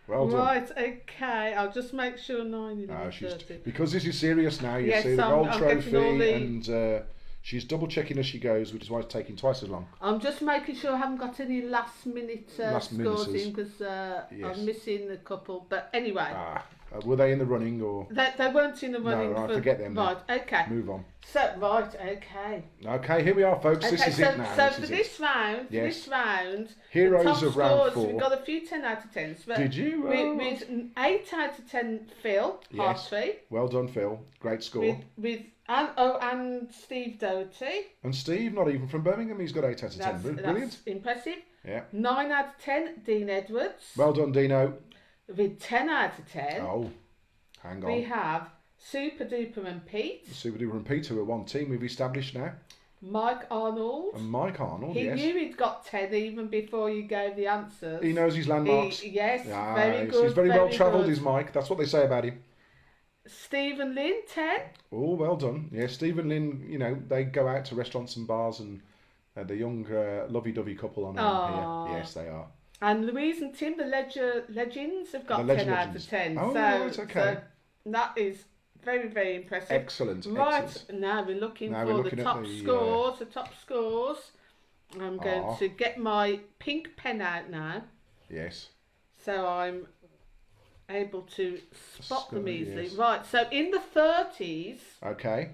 Well done. Right, okay. I'll just make sure 9, 11, 30. Because this is serious now, you Yes, see the I'm gold getting all trophy, the- and she's double checking as she goes, which is why it's taking twice as long. I'm just making sure I haven't got any last minute scores minuses. in because Yes. I'm missing a couple. But anyway, Were they in the running or? they weren't in the running. No, forget them. Right, okay. Move on. So, right, okay. Okay, here we are, folks. Okay, This is it now. So for this round, Heroes the top of round scores, 4. We've got a few 10 out of 10s. But Did you? With 8 out of 10, Phil Hartree. Well done, Phil. Great score. And Steve Doherty. And Steve, not even from Birmingham, he's got 8 out of 10. Brilliant. That's impressive. Yeah. 9 out of 10, Dean Edwards. Well done, Dino. With 10 out of 10. Oh, hang on. We have Super Duper and Pete. Super Duper and Pete, who are one team we've established now. Mike Arnold. And Mike Arnold, He yes. knew he'd got 10 even before you gave the answers. He knows his landmarks. Yes, very good. He's very well travelled, good. is Mike. That's what they say about him. Stephen Lynn, 10. Oh, well done. Yeah, Steve and Lynn, you know, they go out to restaurants and bars, and the young lovey-dovey couple on here. Yes, they are. And Louise and Tim, the Legends, have got The 10 out Legends. of 10. Oh, so, right, okay. So that is very, very impressive. Excellent. Right, excellent. now we're looking Now for we're the looking top at the, scores. The top scores. I'm going to get my pink pen out now. Yes. So I'm able to spot them easily. Yes. Right, so in the 30s, Okay.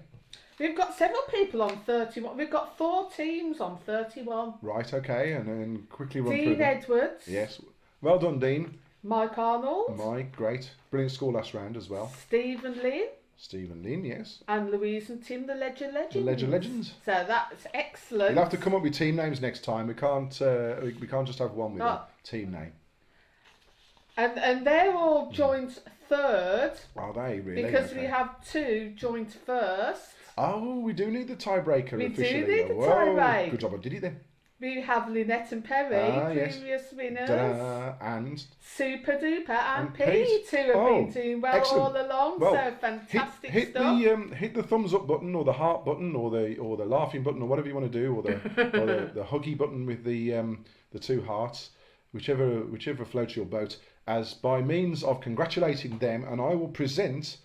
we've got several people on 31. We've got 4 teams on 31. Right, okay. And then quickly run through Dean them. Edwards. Yes. Well done, Dean. Mike Arnold. Mike, great. Brilliant score last round as well. Stephen Lynn. Stephen Lynn, yes. And Louise and Tim, the Ledger Legends. The Ledger Legends. So that's excellent. You'll have to come up with team names next time. We can't just have one with a team name. And they're all joint third. Are they really? Because okay. we have 2 joint first. Oh, we do need the tiebreaker We officially. do need the Whoa, tiebreak. Good job, I did it then. We have Lynette and Perry, Yes. previous winners. And Super Duper and Pete. Pete, who have been doing well excellent. all along. Well, so fantastic hit stuff. Hit the thumbs up button, or the heart button, or the laughing button, or whatever you want to do, or the huggy button with the 2 hearts, whichever floats your boat. As by means of congratulating them, and I will present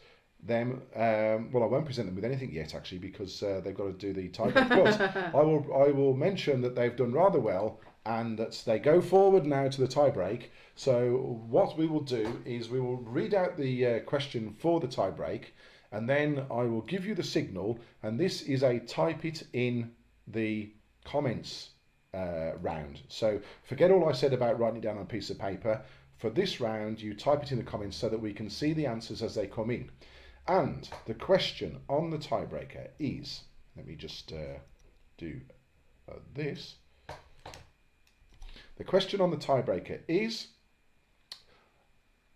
them. Well, I won't present them with anything yet, actually, because they've got to do the tiebreak. But I will mention that they've done rather well, and that they go forward now to the tiebreak. So what we will do is we will read out the question for the tiebreak, and then I will give you the signal. And this is a type it in the comments round. So forget all I said about writing it down on a piece of paper. For this round, you type it in the comments so that we can see the answers as they come in. And the question on the tiebreaker is, let me just do this. The question on the tiebreaker is,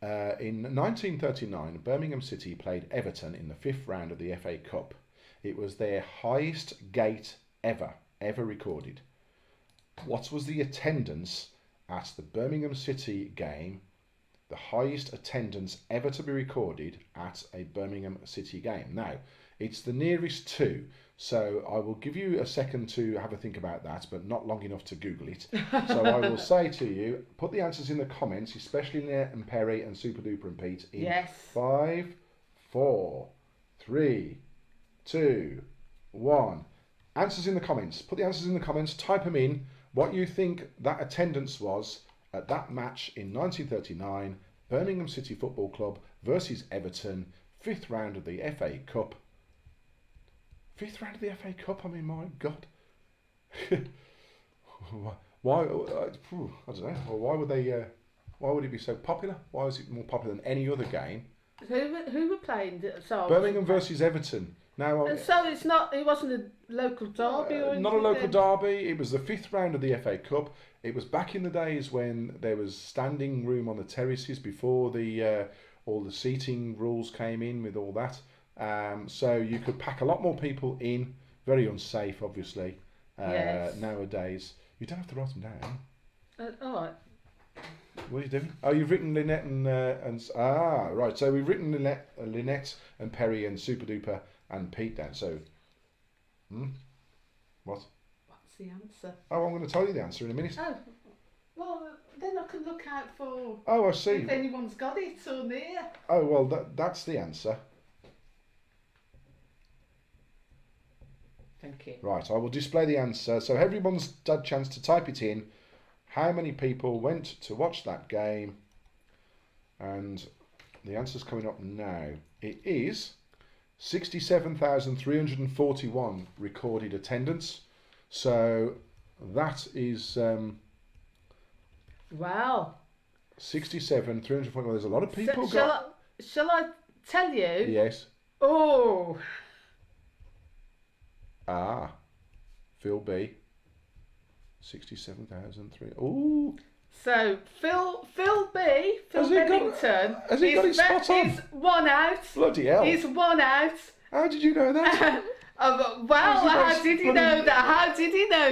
in 1939, Birmingham City played Everton in the 5th round of the FA Cup. It was their highest gate ever recorded. What was the attendance at the Birmingham City game, the highest attendance ever to be recorded at a Birmingham City game? Now, it's the nearest 2, so I will give you a second to have a think about that, but not long enough to Google it. So I will say to you, put the answers in the comments, especially Ned and Perry and Super Duper and Pete, in 5, 4, 3, 2, 1. Answers in the comments. Put the answers in the comments, type them in. What you think that attendance was at that match in 1939, Birmingham City Football Club versus Everton, 5th round of the FA Cup. 5th round of the FA Cup, I mean, my God. Why, I don't know, why would it be so popular? Why was it more popular than any other game? Who were playing? So Birmingham versus Everton. Now, and so it wasn't a local derby or anything? Not a local derby. It was the 5th round of the FA Cup. It was back in the days when there was standing room on the terraces before the all the seating rules came in with all that. So you could pack a lot more people in. Very unsafe, obviously. Nowadays, you don't have to write them down. All right. What are you doing? Oh, you've written Lynette and right. So we've written Lynette and Perry and Super Duper and Pete down. So, what? What's the answer? Oh, I'm going to tell you the answer in a minute. Oh, well, then then I can look out for Oh, I see. if anyone's got it or near. Oh, well, that's the answer. Thank you. Right, I will display the answer. So everyone's had a chance to type it in. How many people went to watch that game? And the answer's coming up now. It is 67,341 recorded attendance. So that is Wow. 67,341. There's a lot of people. Shall I tell you? Yes. Oh. Phil B. 67,003. Ooh. So Phil Bennington. Has he got it spot on? He's one out. Bloody hell. He's one out. How did you know that? How did he know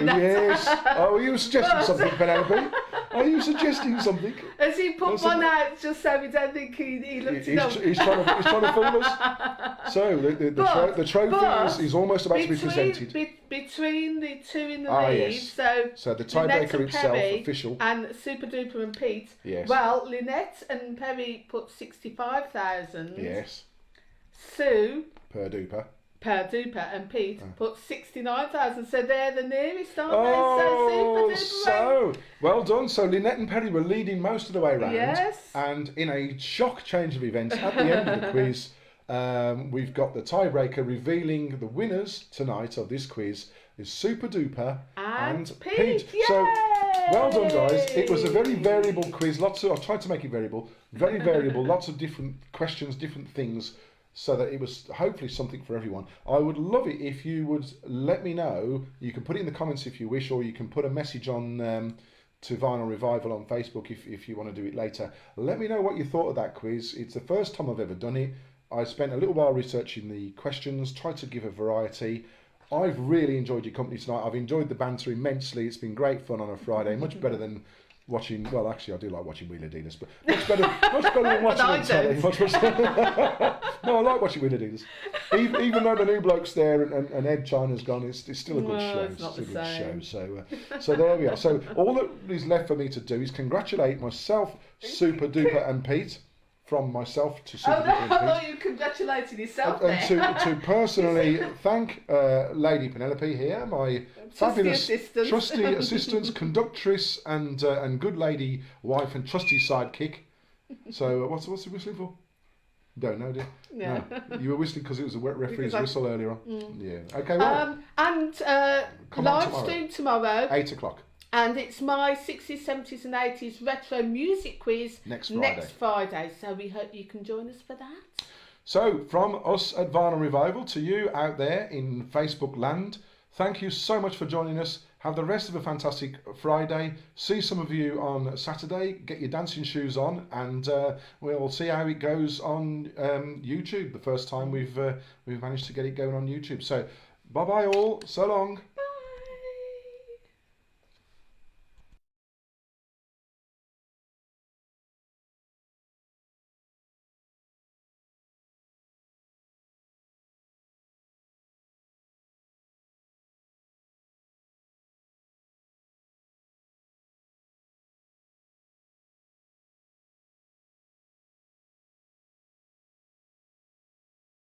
that? Yes. Oh, are you suggesting something, Penelope? Are you suggesting something? Has he put one out just so we don't think he looked it up? He's trying to fool us. So the trophy is almost about to be presented. Between the two in the lead, yes. So the tiebreaker itself, official. And Super Duper and Pete. Yes. Well, Lynette and Perry put 65,000. Yes. Sue. Per duper and Pete put 69,000, so they're the nearest, aren't they? So well done. So Lynette and Perry were leading most of the way round. Yes. And in a shock change of events, at the end of the quiz, we've got the tiebreaker revealing the winners tonight of this quiz is Super Duper and Pete. Yay! So well done, guys. It was a very variable quiz. I've tried to make it variable. Very variable. Lots of different questions, different things, so that it was hopefully something for everyone. I would love it if you would let me know. You can put it in the comments if you wish, or you can put a message on to Vinyl Revival on Facebook if you want to do it later. Let me know what you thought of that quiz. It's the first time I've ever done it. I spent a little while researching the questions, tried to give a variety. I've really enjoyed your company tonight. I've enjoyed the banter immensely. It's been great fun on a Friday, much better than watching, well, actually I do like watching Wheeler Dealers, but much better than watching on telly. No, I like watching Wheeler Dealers. Even though the new bloke's there and Ed China's gone, it's still a good show. It's not the same. So there we are. So all that is left for me to do is congratulate myself, Super Duper and Pete, from myself to Super Duper and Pete. I thought you congratulated yourself and to personally thank Lady Penelope here, my fabulous trusty assistant, conductress, and good lady wife and trusty sidekick. So what's he whistling for? Don't know, dear. Yeah. No. You were whistling because it was a referee's whistle earlier on. Yeah. Okay. Well. And live stream tomorrow. 8 o'clock. And it's my 60s, 70s and 80s retro music quiz next Friday. So we hope you can join us for that. So from us at Vinyl Revival to you out there in Facebook land, thank you so much for joining us. Have the rest of a fantastic Friday. See some of you on Saturday. Get your dancing shoes on, and we'll see how it goes on YouTube. The first time we've managed to get it going on YouTube. So bye bye all. So long.